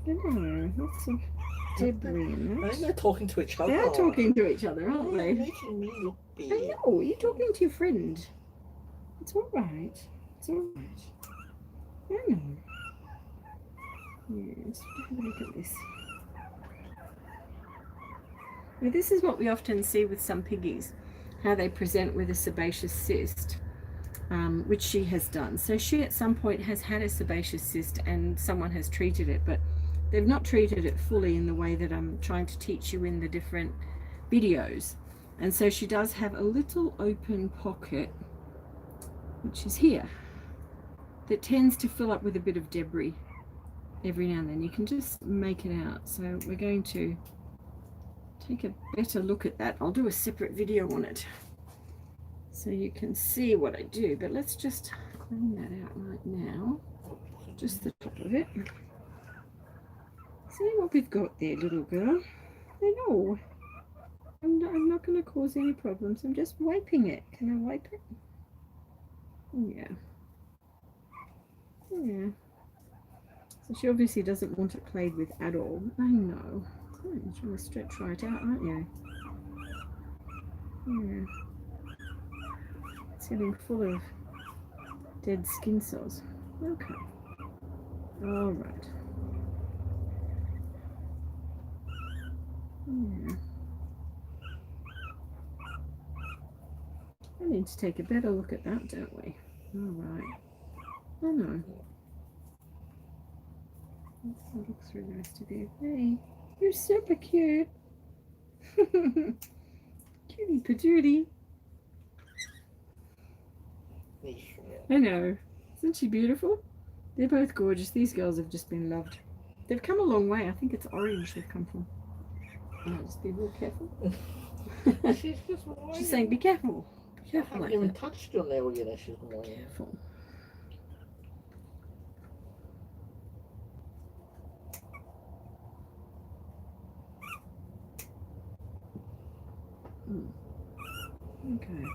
[SPEAKER 1] Oh, lots of debris in
[SPEAKER 2] I
[SPEAKER 1] that.
[SPEAKER 2] think they're talking to each other.
[SPEAKER 1] They're talking to each other, aren't
[SPEAKER 2] They're
[SPEAKER 1] they?
[SPEAKER 2] making me look
[SPEAKER 1] I
[SPEAKER 2] big.
[SPEAKER 1] know, you're talking to your friend. It's all right. It's all right. I know. Yes, have a look at this. Now, this is what we often see with some piggies, how they present with a sebaceous cyst, which she has done. So she at some point has had a sebaceous cyst and someone has treated it, but they've not treated it fully in the way that I'm trying to teach you in the different videos. And so she does have a little open pocket, which is here, that tends to fill up with a bit of debris every now and then. You can just make it out. So we're going to take a better look at that. I'll do a separate video on it so you can see what I do, but let's just clean that out right now, just the top of it. See what we've got there, little girl. I know I'm not going to cause any problems. I'm just wiping it. Can I wipe it? Yeah. Yeah. So she obviously doesn't want it played with at all. I know. Oh, you're trying to stretch right out, aren't you? Yeah. It's getting full of dead skin cells. Okay. All right. Yeah. I need to take a better look at that, don't we? All right. Oh no. Let's have a look through the rest of you. Hey, you're super cute. Cutie patootie. I know. Isn't she beautiful? They're both gorgeous. These girls have just been loved. They've come a long way. I think it's orange they've come from. Oh, just be real careful. She's saying, be careful. Be careful.
[SPEAKER 2] I haven't
[SPEAKER 1] Like
[SPEAKER 2] even
[SPEAKER 1] that.
[SPEAKER 2] touched your nail yet. She's going.
[SPEAKER 1] Careful. Okay.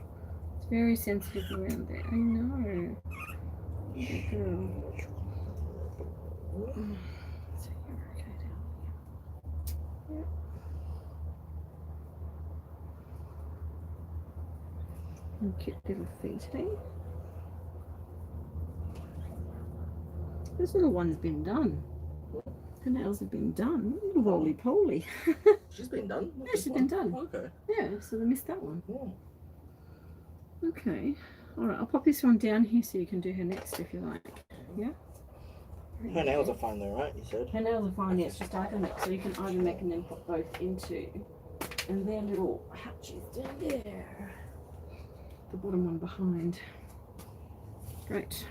[SPEAKER 1] It's very sensitive around there. I know. Good girl. So you're okay down here. Yep. And cute little feet, hey? This little one's been done. The nails have been done. Little roly-poly.
[SPEAKER 2] She's been done?
[SPEAKER 1] Yeah, she's been done.
[SPEAKER 2] Okay.
[SPEAKER 1] Yeah, so they missed that one.
[SPEAKER 2] Yeah.
[SPEAKER 1] Okay. Alright, I'll pop this one down here so you can do her next if you like. Yeah?
[SPEAKER 2] Her nails are fine though, right? You said?
[SPEAKER 1] Her nails are fine, yeah, it's just either make, so you can either make and then put both into, and their little hatches down there. The bottom one behind. Great.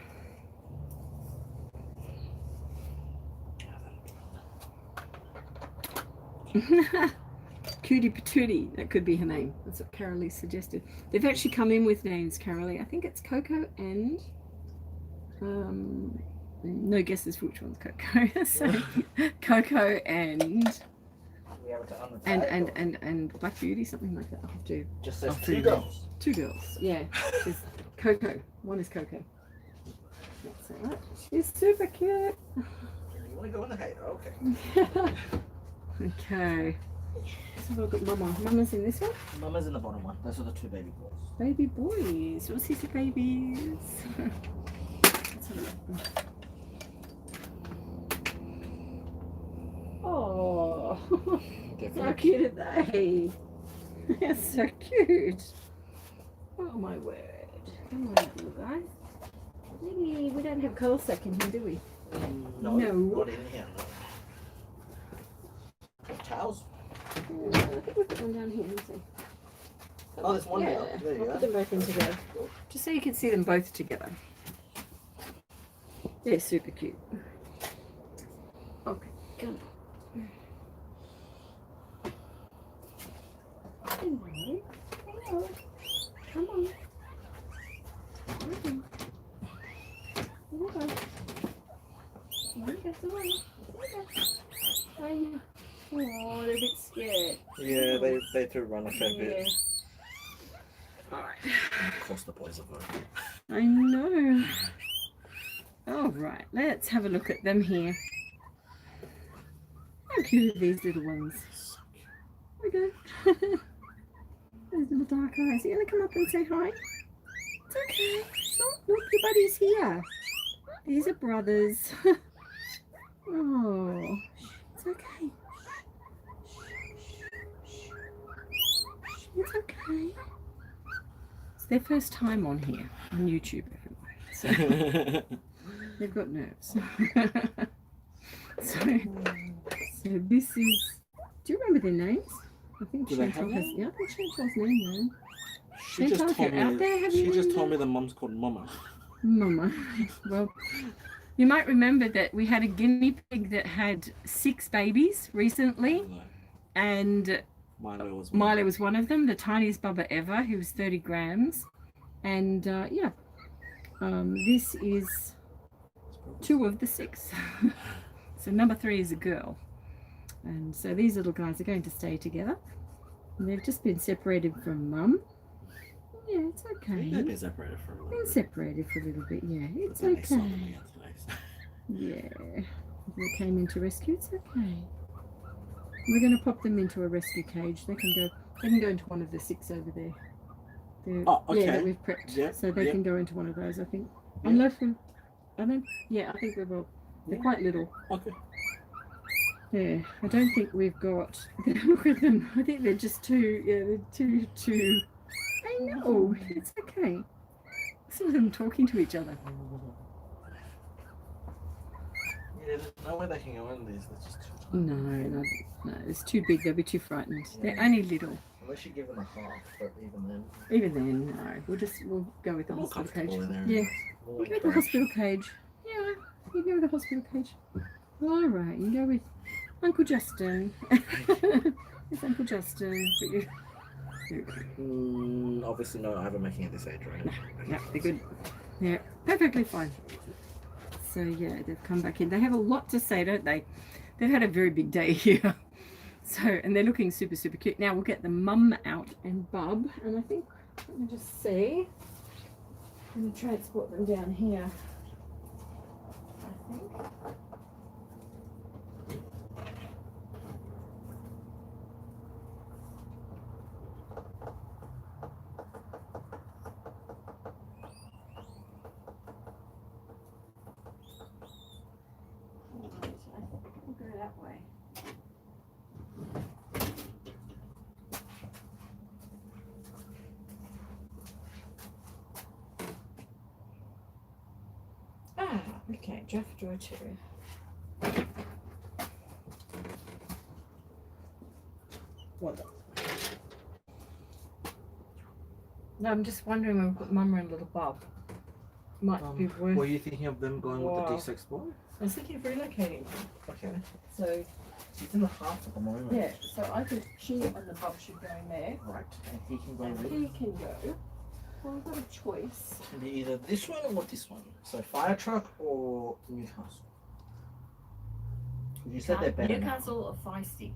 [SPEAKER 1] Cutie Patootie, that could be her name. That's what Carolee suggested. They've actually come in with names, Carolee. I think it's Coco and no guesses for which one's Coco. So Coco and Black Beauty, something like that. I'll have to
[SPEAKER 2] just says two girls.
[SPEAKER 1] Two girls, yeah. She's Coco. One is Coco. That's all right. She's super cute.
[SPEAKER 2] You want to go in the hay? Okay.
[SPEAKER 1] Okay. Let's have a look at Mama. Mama's in this one?
[SPEAKER 2] Mama's in the bottom one. Those are the two baby boys.
[SPEAKER 1] Baby boys. What's these babies? Let's have a look. Oh, how cute are they? They're so cute. Oh my word. Come on, little guys. Maybe we don't have coal sack in here, do we?
[SPEAKER 2] No. Not in here. Towels?
[SPEAKER 1] I think we've got one down here. Let me see.
[SPEAKER 2] Oh, there's one here. There you
[SPEAKER 1] I'll
[SPEAKER 2] go.
[SPEAKER 1] put them both in together. Just so you can see them both together. They're super cute. Okay, come on. Hello. Hello. Come on. Come on. Oh, they're a bit scared.
[SPEAKER 2] Yeah, they do run a fair bit.
[SPEAKER 1] Alright.
[SPEAKER 2] Of course the boys are good.
[SPEAKER 1] I know. Alright, let's have a look at them here. How cute are these little ones? Okay. Those little dark eyes. Are you going to come up and say hi? It's okay. So, look, your buddy's here. These are brothers. Oh, it's okay. It's okay. It's their first time on here, on YouTube, everyone. So they've got nerves. so this is, do you remember their names? I think Chantal has, yeah, I think Chantal's name though.
[SPEAKER 2] She just told me the mum's called Mama.
[SPEAKER 1] Mama. Well, you might remember that we had a guinea pig that had 6 babies recently, and Milo was one of them, the tiniest bubba ever. He was 30 grams, and this is 2 of the 6. So number 3 is a girl, and so these little guys are going to stay together. And they've just been separated from mum. Yeah, it's okay.
[SPEAKER 2] They've been separated for a little bit.
[SPEAKER 1] Been separated for a little bit, yeah. It's okay. Yeah. They came in to rescue, it's okay. We're going to pop them into a rescue cage. They can go into one of the 6 over there.
[SPEAKER 2] Okay.
[SPEAKER 1] Yeah, that we've prepped.
[SPEAKER 2] Yep.
[SPEAKER 1] So they can go into one of those, I think. Unless I think we will. They're quite little.
[SPEAKER 2] Okay.
[SPEAKER 1] Yeah, I don't think we've got. Look at them. I think they're just too. Yeah, they're too. I know. It's okay. Some of them talking to each other.
[SPEAKER 2] Yeah, there's no way they can go in these. They're just too tiny.
[SPEAKER 1] No, it's too big. They'll be too frightened. Yeah. They're only little.
[SPEAKER 2] Unless you give them a half, but even then.
[SPEAKER 1] Even then, no. We'll go with the hospital cage. Yeah. You go with the hospital cage. Yeah. You go with the hospital cage. All right. You go with Uncle Justin. It's Uncle Justin.
[SPEAKER 2] Obviously not. I haven't making it this age, right?
[SPEAKER 1] No, they're good. Yeah, perfectly fine. So yeah, they've come back in. They have a lot to say, don't they? They've had a very big day here. So, and they're looking super, super cute. Now we'll get the mum out and bub, and I think, let me just see. I'm going to transport them down here, I think. We'll go that way. Ah, okay, draft drawer 2. What? No, I'm just wondering when we put Mama and little Bob. Might be worth.
[SPEAKER 2] Were you thinking of them going with the D6 boy?
[SPEAKER 1] I was thinking of relocating them.
[SPEAKER 2] Okay.
[SPEAKER 1] So,
[SPEAKER 2] She's in the half at the moment.
[SPEAKER 1] yeah, so I think she and the Bob should go in there.
[SPEAKER 2] Right. And he can go
[SPEAKER 1] And
[SPEAKER 2] with.
[SPEAKER 1] he can go. Well, we've got a choice.
[SPEAKER 2] It can be either this one or this one. So fire truck or Newcastle. You said they're better.
[SPEAKER 1] Newcastle are feisty.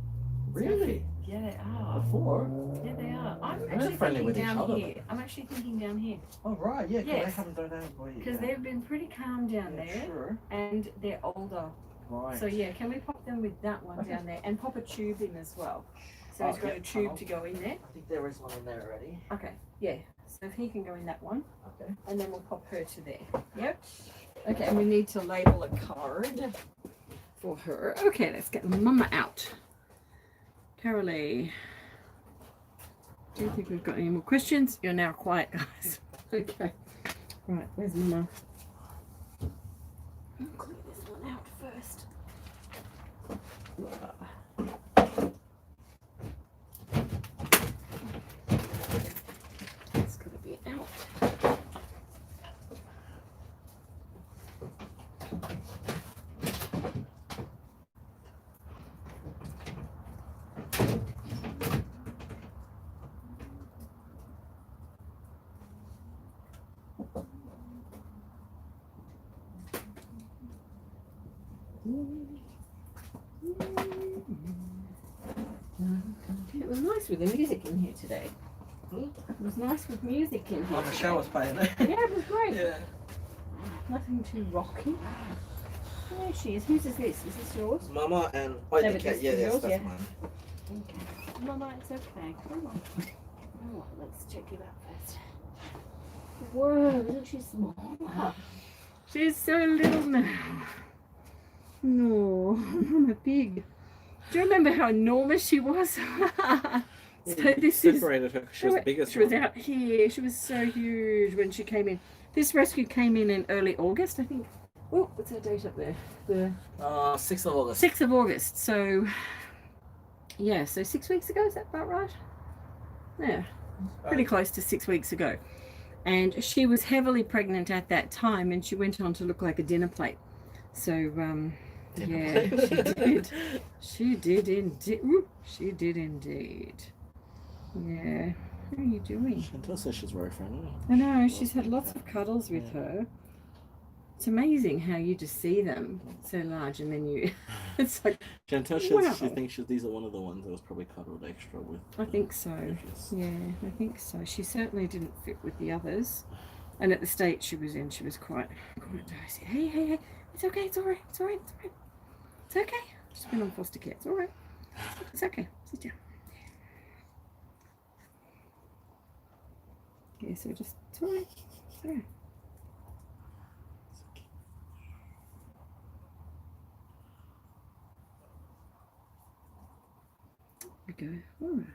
[SPEAKER 2] Really?
[SPEAKER 1] Yeah, they are.
[SPEAKER 2] Before?
[SPEAKER 1] Yeah, they are. I'm
[SPEAKER 2] They're
[SPEAKER 1] actually
[SPEAKER 2] friendly
[SPEAKER 1] thinking
[SPEAKER 2] with each
[SPEAKER 1] down
[SPEAKER 2] other.
[SPEAKER 1] here. I'm actually thinking down here.
[SPEAKER 2] Oh right, yeah. 'Cause they
[SPEAKER 1] Yes.
[SPEAKER 2] haven't done that for you.
[SPEAKER 1] Because they've been pretty calm down
[SPEAKER 2] Yeah,
[SPEAKER 1] there.
[SPEAKER 2] Sure.
[SPEAKER 1] And they're older.
[SPEAKER 2] Right.
[SPEAKER 1] So yeah, can we pop them with that one
[SPEAKER 2] Okay.
[SPEAKER 1] down there? And pop a tube in as well. So he's got
[SPEAKER 2] Okay,
[SPEAKER 1] a tube
[SPEAKER 2] tunnel.
[SPEAKER 1] to go in there.
[SPEAKER 2] I think there is one in there already.
[SPEAKER 1] Okay, yeah. So if he can go in that one.
[SPEAKER 2] Okay.
[SPEAKER 1] And then we'll pop her to there. Yep. Okay, and we need to label a card for her. Okay, let's get Mama out. Carolee. Do you think we've got any more questions? You're now quiet, guys. Okay. Right, where's Mama? I'll clear this one out first. It's got to be out. It was nice with the music in here today. It was nice with music in here.
[SPEAKER 2] Oh, Michelle was playing there.
[SPEAKER 1] Yeah, it was great.
[SPEAKER 2] Yeah.
[SPEAKER 1] Nothing too rocky. There she is. Whose is this? Is this yours?
[SPEAKER 2] Mama and
[SPEAKER 1] No,
[SPEAKER 2] the
[SPEAKER 1] but
[SPEAKER 2] cat.
[SPEAKER 1] this
[SPEAKER 2] Yeah,
[SPEAKER 1] is
[SPEAKER 2] yes,
[SPEAKER 1] yours,
[SPEAKER 2] that's
[SPEAKER 1] yeah.
[SPEAKER 2] mine.
[SPEAKER 1] Okay. Mama, it's okay. Come on. Oh, let's check you out first. Whoa, isn't she small? She's so little now. No, Mama Pig. Do you remember how enormous she was? So this is.
[SPEAKER 2] Separated her 'cause she was the biggest
[SPEAKER 1] She was
[SPEAKER 2] one.
[SPEAKER 1] out here. She was so huge when she came in. This rescue came in early August, I think. Oh, what's our date up there? The
[SPEAKER 2] 6th of August.
[SPEAKER 1] 6th of August. So, yeah, so 6 weeks ago, is that about right? Yeah, pretty close to 6 weeks ago. And she was heavily pregnant at that time, and she went on to look like a dinner plate. So, yeah, she did. She did indeed. She did indeed. Yeah. How are you doing?
[SPEAKER 2] Chantal says she's very friendly.
[SPEAKER 1] I know, she's had lots of cuddles with her. It's amazing how you just see them so large and then you... It's like,
[SPEAKER 2] Chantal says
[SPEAKER 1] wow.
[SPEAKER 2] she thinks these are one of the ones that was probably cuddled extra with.
[SPEAKER 1] I think so.
[SPEAKER 2] Bridges.
[SPEAKER 1] Yeah, I think so. She certainly didn't fit with the others. And at the state she was in, she was quite dozy. Hey, hey, hey. It's okay, it's alright, it's alright, it's alright. It's okay. She's been on foster care. It's alright. It's okay. Sit down. Yeah, so just, it's alright. It's alright. We go. Alright.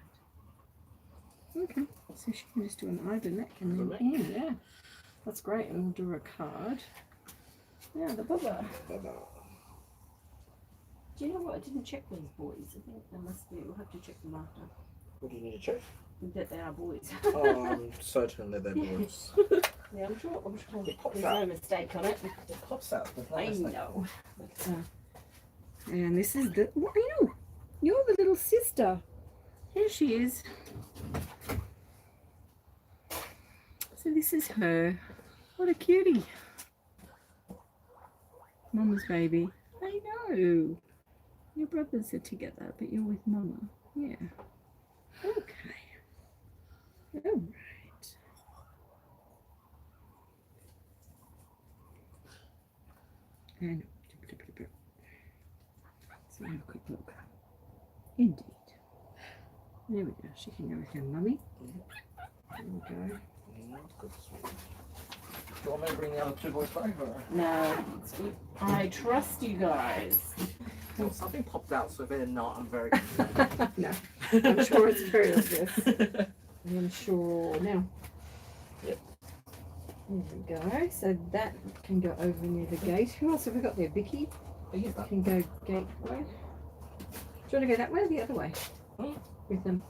[SPEAKER 1] Okay. So she can just do an eye to neck and then in, yeah. That's great. And we'll do her a card. Yeah, the Bubba. Do you know what? I didn't check these boys. I think they must be. We'll have to check them after.
[SPEAKER 2] What do you need to check?
[SPEAKER 1] That they are boys.
[SPEAKER 2] Oh, I'm certain that they're boys.
[SPEAKER 1] Yeah, I'm sure
[SPEAKER 2] pops
[SPEAKER 1] there's
[SPEAKER 2] out.
[SPEAKER 1] no mistake on it.
[SPEAKER 2] It pops out. There's no
[SPEAKER 1] I
[SPEAKER 2] mistake.
[SPEAKER 1] know. And this is the. What, you're the little sister. Here she is. So this is her. What a cutie. Mama's baby. I know. Your brothers are together, but you're with Mama. Yeah. Okay. All right. And so have a quick look. Indeed. There we go. She can go with her mummy. There we go.
[SPEAKER 2] Do you want me to bring the other two boys back? Or?
[SPEAKER 1] No, I trust you guys.
[SPEAKER 2] Well, something popped out, so if they're not, I'm very
[SPEAKER 1] No, I'm sure it's very obvious. I'm sure now.
[SPEAKER 2] Yep.
[SPEAKER 1] There we go. So that can go over near the gate. Who else have we got there? Vicky? Can go gateway. Do you want to go that way or the other way? With them.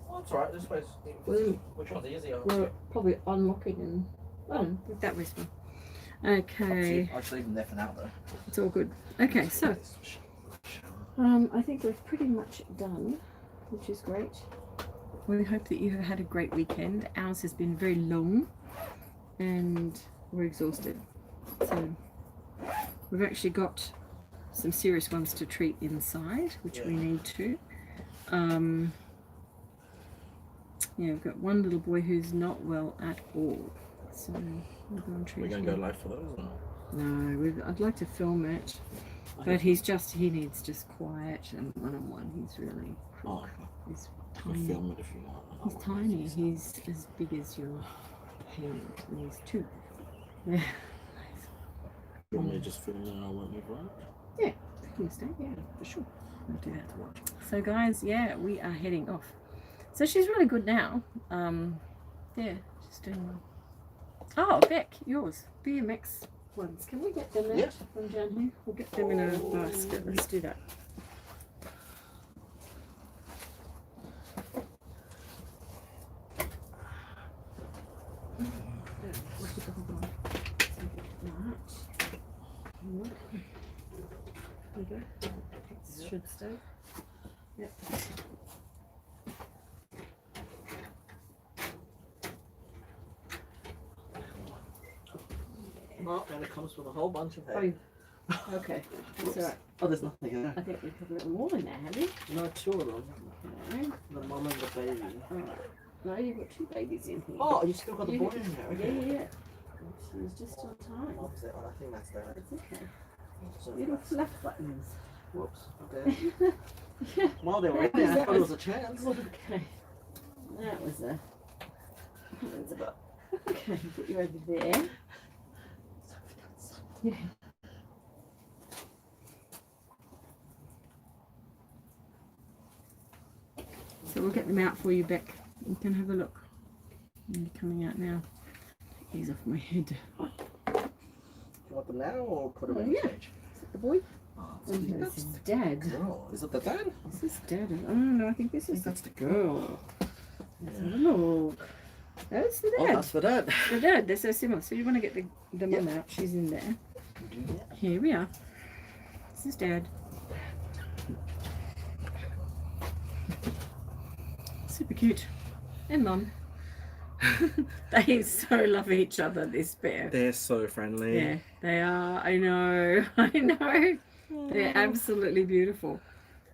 [SPEAKER 2] Oh, that's alright, this way's.
[SPEAKER 1] Well,
[SPEAKER 2] Which one's easier?
[SPEAKER 1] we're probably unlocking and with that way's fine. Okay.
[SPEAKER 2] I'll just leave them there for now though.
[SPEAKER 1] It's all good. Okay, so I think we're pretty much done, which is great. We hope that you have had a great weekend. Ours has been very long and we're exhausted. So we've actually got some serious ones to treat inside, which we need to. Yeah, we've got one little boy who's not well at all. So we'll go and treat him.
[SPEAKER 2] We're going to go live for those or not?
[SPEAKER 1] No, I'd like to film it. But he needs just quiet and one-on-one. He's really, he's tiny.
[SPEAKER 2] Film it if you want.
[SPEAKER 1] He's tiny. He's as big as your hand, and he's 2. Yeah.
[SPEAKER 2] You want me to just film it and I won't move around?
[SPEAKER 1] Yeah, you can stay. Yeah, for sure. I'll do that to watch. So guys, yeah, we are heading off. So she's really good now. Yeah, she's doing well. Oh, Beck, yours BMX ones. Can we get them out from down here? We'll get them in a basket. Let's do that. There we go. It should stay. Yep.
[SPEAKER 2] Oh, and it comes with a whole bunch of hay.
[SPEAKER 1] Oh, okay. That's alright.
[SPEAKER 2] Oh, there's nothing in there.
[SPEAKER 1] I think we've got a little more in there, have you?
[SPEAKER 2] No, 2 of them.
[SPEAKER 1] Okay.
[SPEAKER 2] The mum and the baby.
[SPEAKER 1] Alright. No, you've got 2 babies in here.
[SPEAKER 2] Oh, you still got the boy in there? Okay.
[SPEAKER 1] Yeah. She was just on time.
[SPEAKER 2] Oh, I think that's there.
[SPEAKER 1] It's okay. Little fluff buttons.
[SPEAKER 2] Whoops. Okay. Well, they were in there. I thought it was a chance.
[SPEAKER 1] Okay. That was a bit. Okay, put you over there. Yeah. So we'll get them out for you, Beck. You can have a look. They're coming out now. Take these off my head.
[SPEAKER 2] Do you want them now or put them in the cage?
[SPEAKER 1] Is it the boy?
[SPEAKER 2] Oh,
[SPEAKER 1] And this is Dad.
[SPEAKER 2] girl. Is it the dad?
[SPEAKER 1] This is Dad. Oh no, I think this is the girl. Let's have a look. That's the
[SPEAKER 2] Oh,
[SPEAKER 1] Dad.
[SPEAKER 2] that's the dad.
[SPEAKER 1] The Dad. They're so similar. So you want to get the mum out? She's in there. Here we are. This is Dad. Super cute. And Mum. They so love each other, this pair.
[SPEAKER 2] They're so friendly.
[SPEAKER 1] Yeah, they are. I know. I know. They're absolutely beautiful.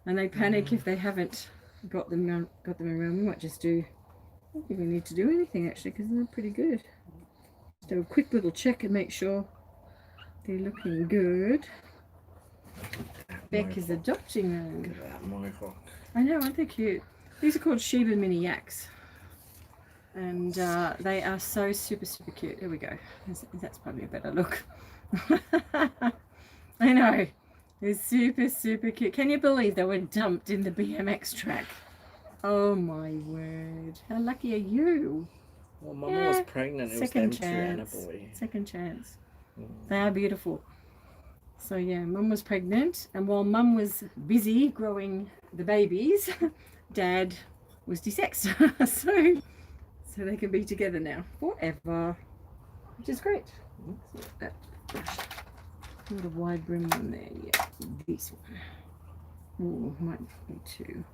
[SPEAKER 1] And they panic if they haven't got them around. We might just do. I don't think we need to do anything actually because they're pretty good. Just do a quick little check and make sure they're looking good. Beck is adopting them.
[SPEAKER 2] Look at that mohawk.
[SPEAKER 1] I know, aren't they cute? These are called Shiba Mini Yaks. And they are so super cute. There we go. That's probably a better look. I know. They're super cute. Can you believe they were dumped in the BMX track? Oh my word. How lucky are you?
[SPEAKER 2] Well, Mama was pregnant. It was them two and a
[SPEAKER 1] chance.
[SPEAKER 2] boy.
[SPEAKER 1] Second chance. They are beautiful. So yeah, Mum was pregnant, and while Mum was busy growing the babies, Dad was de-sexed. so they can be together now forever, which is great. Not a wide brim one there. Yeah, this one. Ooh, might be 2.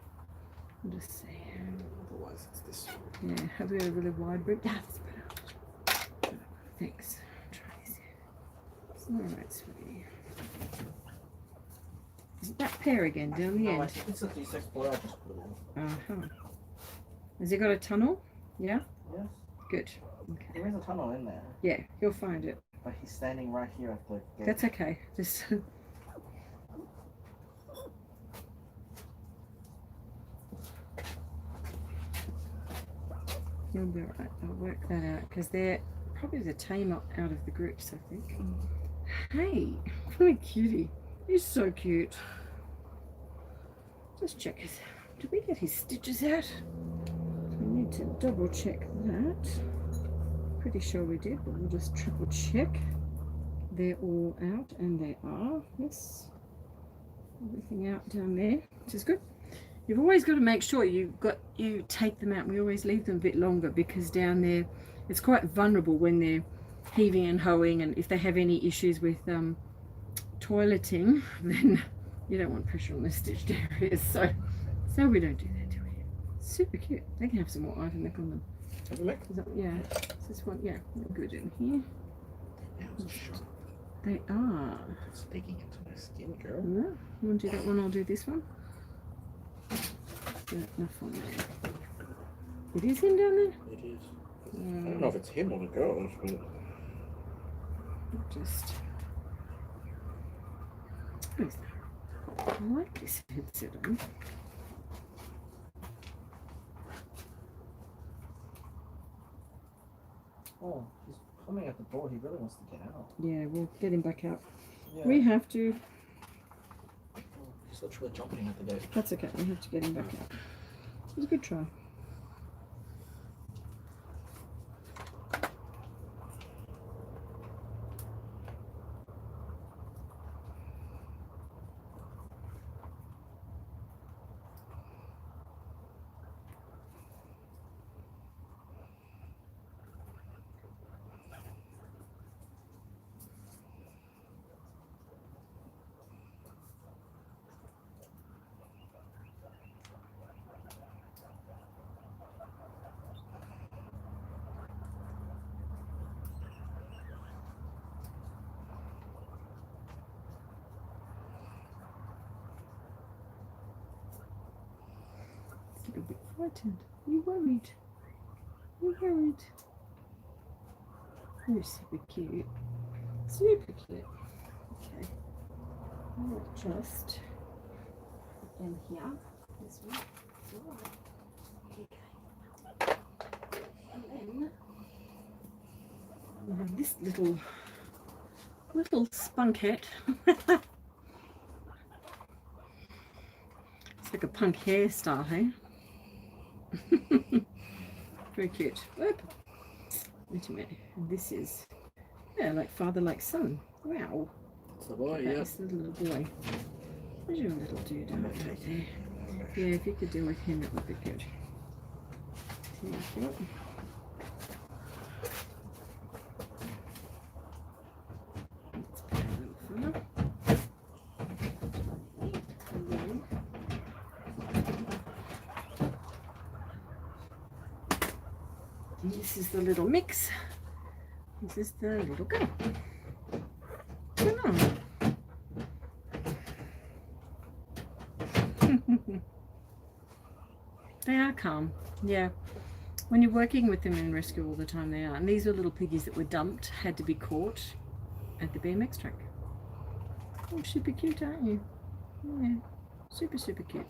[SPEAKER 1] I'll just see.
[SPEAKER 2] Otherwise, it's this one.
[SPEAKER 1] Yeah, have we got a really wide brim? Yeah, that's better. Thanks. Try this. It's all right, sweetie. Is it that pair again down the
[SPEAKER 2] No, I
[SPEAKER 1] end?
[SPEAKER 2] think it's a D6 boy. I just put it in.
[SPEAKER 1] Uh-huh. Has he got a tunnel? Yeah?
[SPEAKER 2] Yes.
[SPEAKER 1] Good. Okay.
[SPEAKER 2] There is a tunnel in there.
[SPEAKER 1] Yeah, you'll find it.
[SPEAKER 2] But he's standing right here at the gate.
[SPEAKER 1] That's okay. Just you'll be alright. I'll work that out because they're probably the tamer out of the groups, I think. Hey, what a cutie. He's so cute. Just check his. Did we get his stitches out? We need to double check that. Pretty sure we did, but we'll just triple check. They're all out, and they are. Yes, everything out down there, which is good. You've always got to make sure you take them out. We always leave them a bit longer because down there it's quite vulnerable when they're heaving and hoeing, and if they have any issues with toileting, then you don't want pressure on the stitched areas. So we don't do that, do we? Super cute. They can have some more ivermectin on them. Yeah, this one, yeah, they're good in here. They are.
[SPEAKER 2] It's digging into my skin, girl.
[SPEAKER 1] Yeah. You want to do that one? I'll do this one. Yeah, enough on there. It is him down there?
[SPEAKER 2] It is. I don't know if it's him or the girl.
[SPEAKER 1] Just. What is that? I like this headset on.
[SPEAKER 2] Oh, he's coming at the door. He really wants to get out.
[SPEAKER 1] Yeah, we'll get him back out.
[SPEAKER 2] Yeah.
[SPEAKER 1] We have to.
[SPEAKER 2] He's literally jumping at the gate.
[SPEAKER 1] That's okay. We have to get him back out. It was a good try. A bit frightened. You worried? You worried? You're super cute. Super cute. Okay. I'll just put them here. This one. Okay. And then we have this little spunket. It's like a punk hairstyle, hey? Very cute. Whoop. Wait a minute. And this is, yeah, like father, like son. Wow.
[SPEAKER 2] It's the boy, yeah.
[SPEAKER 1] That's the little boy. Where's your little dude? Right there. Yeah, if you could deal with him, that would be good. Thank you. Let's put a little further. And then this is the little mix. This is the little girl. Oh. They are calm, yeah. When you're working with them in rescue all the time, they are. And these are little piggies that were dumped, had to be caught at the BMX track. Oh, super cute, aren't you? Yeah, super, super cute.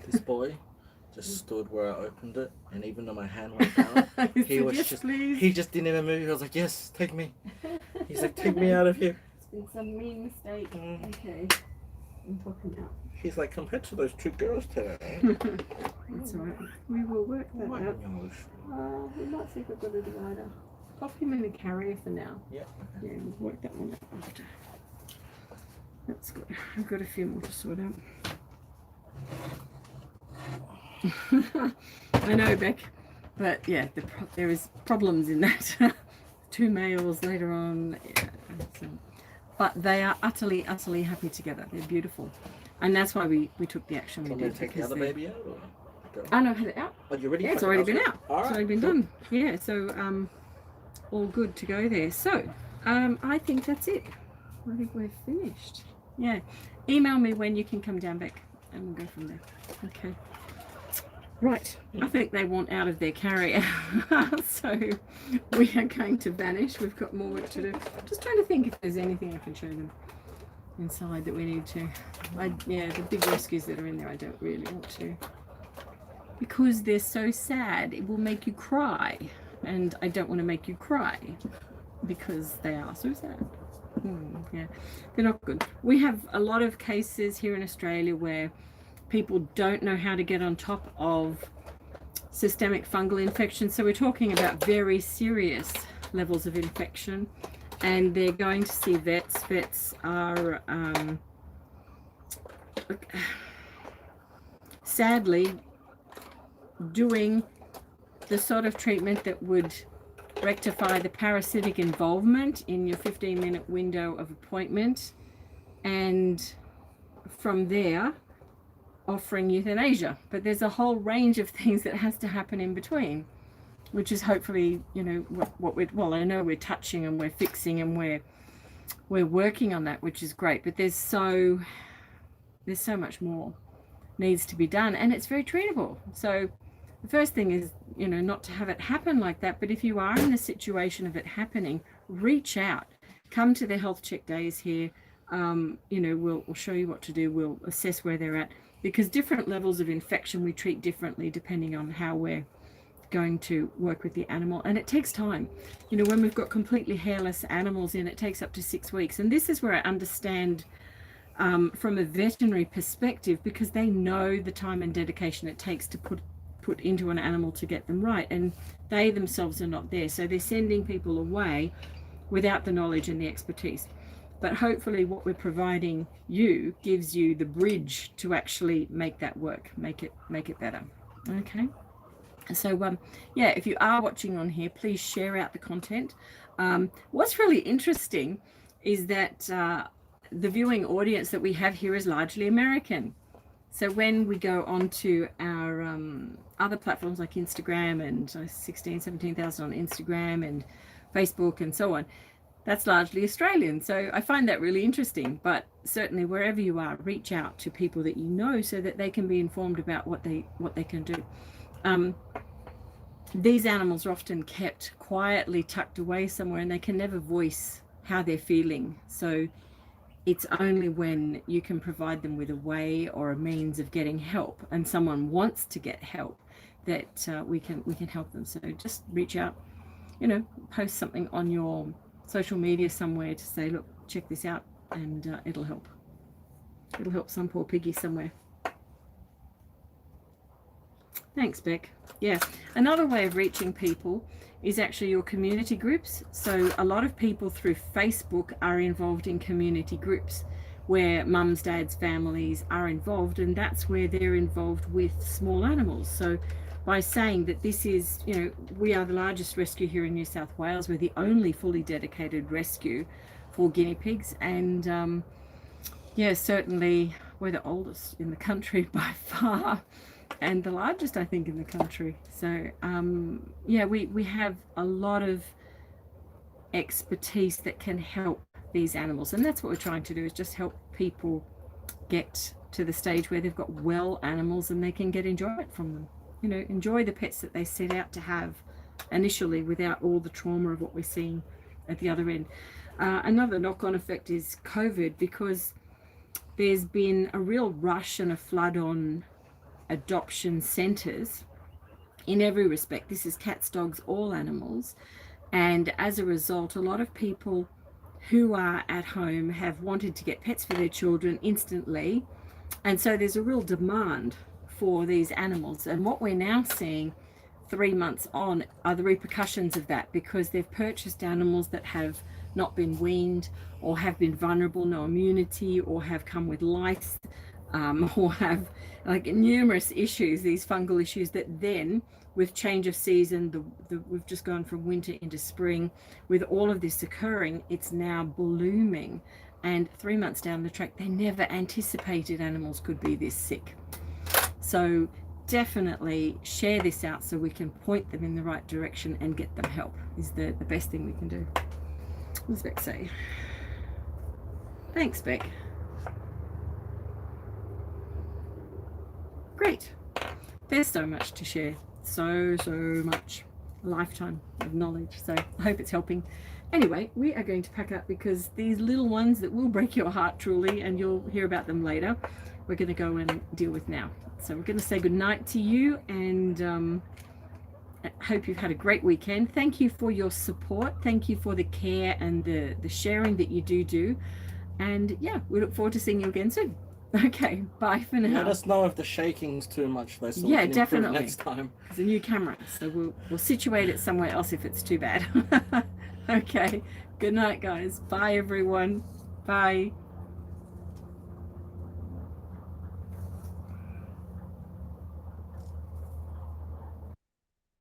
[SPEAKER 2] This boy just stood where I opened it, and even though my hand went down, he was
[SPEAKER 1] yes,
[SPEAKER 2] just,
[SPEAKER 1] please.
[SPEAKER 2] he just didn't even move. He was like, yes, take me. He's like, take me out of here.
[SPEAKER 1] It's been some mean mistake. Okay, I'm popping out.
[SPEAKER 2] He's like, compared to those two girls today.
[SPEAKER 1] That's alright. We will work that out. We might see if we've got a divider. Pop him in the carrier for now.
[SPEAKER 2] Yeah.
[SPEAKER 1] Yeah, we'll work that one out after. That's good. I've got a few more to sort out. I know, Beck, but yeah, there is problems in that. 2 males later on, yeah, but they are utterly, utterly happy together. They're beautiful, and that's why we took the action we did.
[SPEAKER 2] Take the other baby out? Or?
[SPEAKER 1] I know, had it out.
[SPEAKER 2] Oh, you ready?
[SPEAKER 1] Yeah, it's already been out.
[SPEAKER 2] All right.
[SPEAKER 1] It's already been done. Yeah, so all good to go there. So I think that's it. I think we're finished. Yeah. Email me when you can come down, Beck, and we'll go from there. Okay. Right. I think they want out of their carrier. So we are going to vanish. We've got more work to do. Just trying to think if there's anything I can show them inside that we need to. Yeah, the big rescues that are in there, I don't really want to. Because they're so sad, it will make you cry. And I don't want to make you cry because they are so sad. Yeah, they're not good. We have a lot of cases here in Australia where people don't know how to get on top of systemic fungal infection. So we're talking about very serious levels of infection, and they're going to see vets. Vets are sadly doing the sort of treatment that would rectify the parasitic involvement in your 15-minute window of appointment, and from there offering euthanasia. But there's a whole range of things that has to happen in between, which is hopefully, you know, what we're, well, I know we're touching and we're fixing and we're working on that, which is great, but there's so much more needs to be done, and it's very treatable. So the first thing is, you know, not to have it happen like that, but if you are in a situation of it happening, reach out, come to the health check days here. You know, we'll show you what to do. We'll assess where they're at, because different levels of infection we treat differently depending on how we're going to work with the animal, and it takes time. You know, when we've got completely hairless animals in, it takes up to 6 weeks, and this is where I understand from a veterinary perspective, because they know the time and dedication it takes to put into an animal to get them right, and they themselves are not there, so they're sending people away without the knowledge and the expertise. But hopefully what we're providing you gives you the bridge to actually make that work, make it better. Okay, so yeah, if you are watching on here, please share out the content. What's really interesting is that the viewing audience that we have here is largely American. So when we go on to our other platforms like Instagram, and 17,000 on Instagram and Facebook and so on, that's largely Australian. So I find that really interesting. But certainly wherever you are, reach out to people that you know so that they can be informed about what they can do. These animals are often kept quietly tucked away somewhere, and they can never voice how they're feeling. So it's only when you can provide them with a way or a means of getting help, and someone wants to get help, that we can help them. So just reach out, you know, post something on your social media somewhere to say, look, check this out, and it'll help some poor piggy somewhere. Thanks, Beck. Yeah, another way of reaching people is actually your community groups. So a lot of people through Facebook are involved in community groups where mums, dads, families are involved, and that's where they're involved with small animals. So by saying that this is, you know, we are the largest rescue here in New South Wales, we're the only fully dedicated rescue for guinea pigs, and yeah, certainly we're the oldest in the country by far, and the largest, I think, in the country. So yeah, we have a lot of expertise that can help these animals, and that's what we're trying to do, is just help people get to the stage where they've got well animals and they can get enjoyment from them. You know, enjoy the pets that they set out to have initially without all the trauma of what we're seeing at the other end. Another knock-on effect is COVID, because there's been a real rush and a flood on adoption centres in every respect. This is cats, dogs, all animals, and as a result, a lot of people who are at home have wanted to get pets for their children instantly, and so there's a real demand for these animals. And what we're now seeing 3 months on are the repercussions of that, because they've purchased animals that have not been weaned, or have been vulnerable, no immunity, or have come with lice, or have like numerous issues, these fungal issues, that then with change of season, we've just gone from winter into spring, with all of this occurring, it's now blooming, and 3 months down the track, they never anticipated animals could be this sick. So definitely share this out so we can point them in the right direction and get them help, is the best thing we can do. What does Beck say? Thanks, Beck. Great. There's so much to share. So much. A lifetime of knowledge. So I hope it's helping. Anyway, we are going to pack up because these little ones that will break your heart truly, and you'll hear about them later, we're going to go and deal with now. So we're going to say good night to you, and I hope you've had a great weekend. Thank you for your support. Thank you for the care and the sharing that you do. And yeah, we look forward to seeing you again soon. Okay, bye for now.
[SPEAKER 2] Let us know if the shaking's too much though, so
[SPEAKER 1] Yeah,
[SPEAKER 2] we can
[SPEAKER 1] definitely.
[SPEAKER 2] improve next time.
[SPEAKER 1] It's a new camera, so we'll situate it somewhere else if it's too bad. Okay, good night guys. Bye everyone. Bye.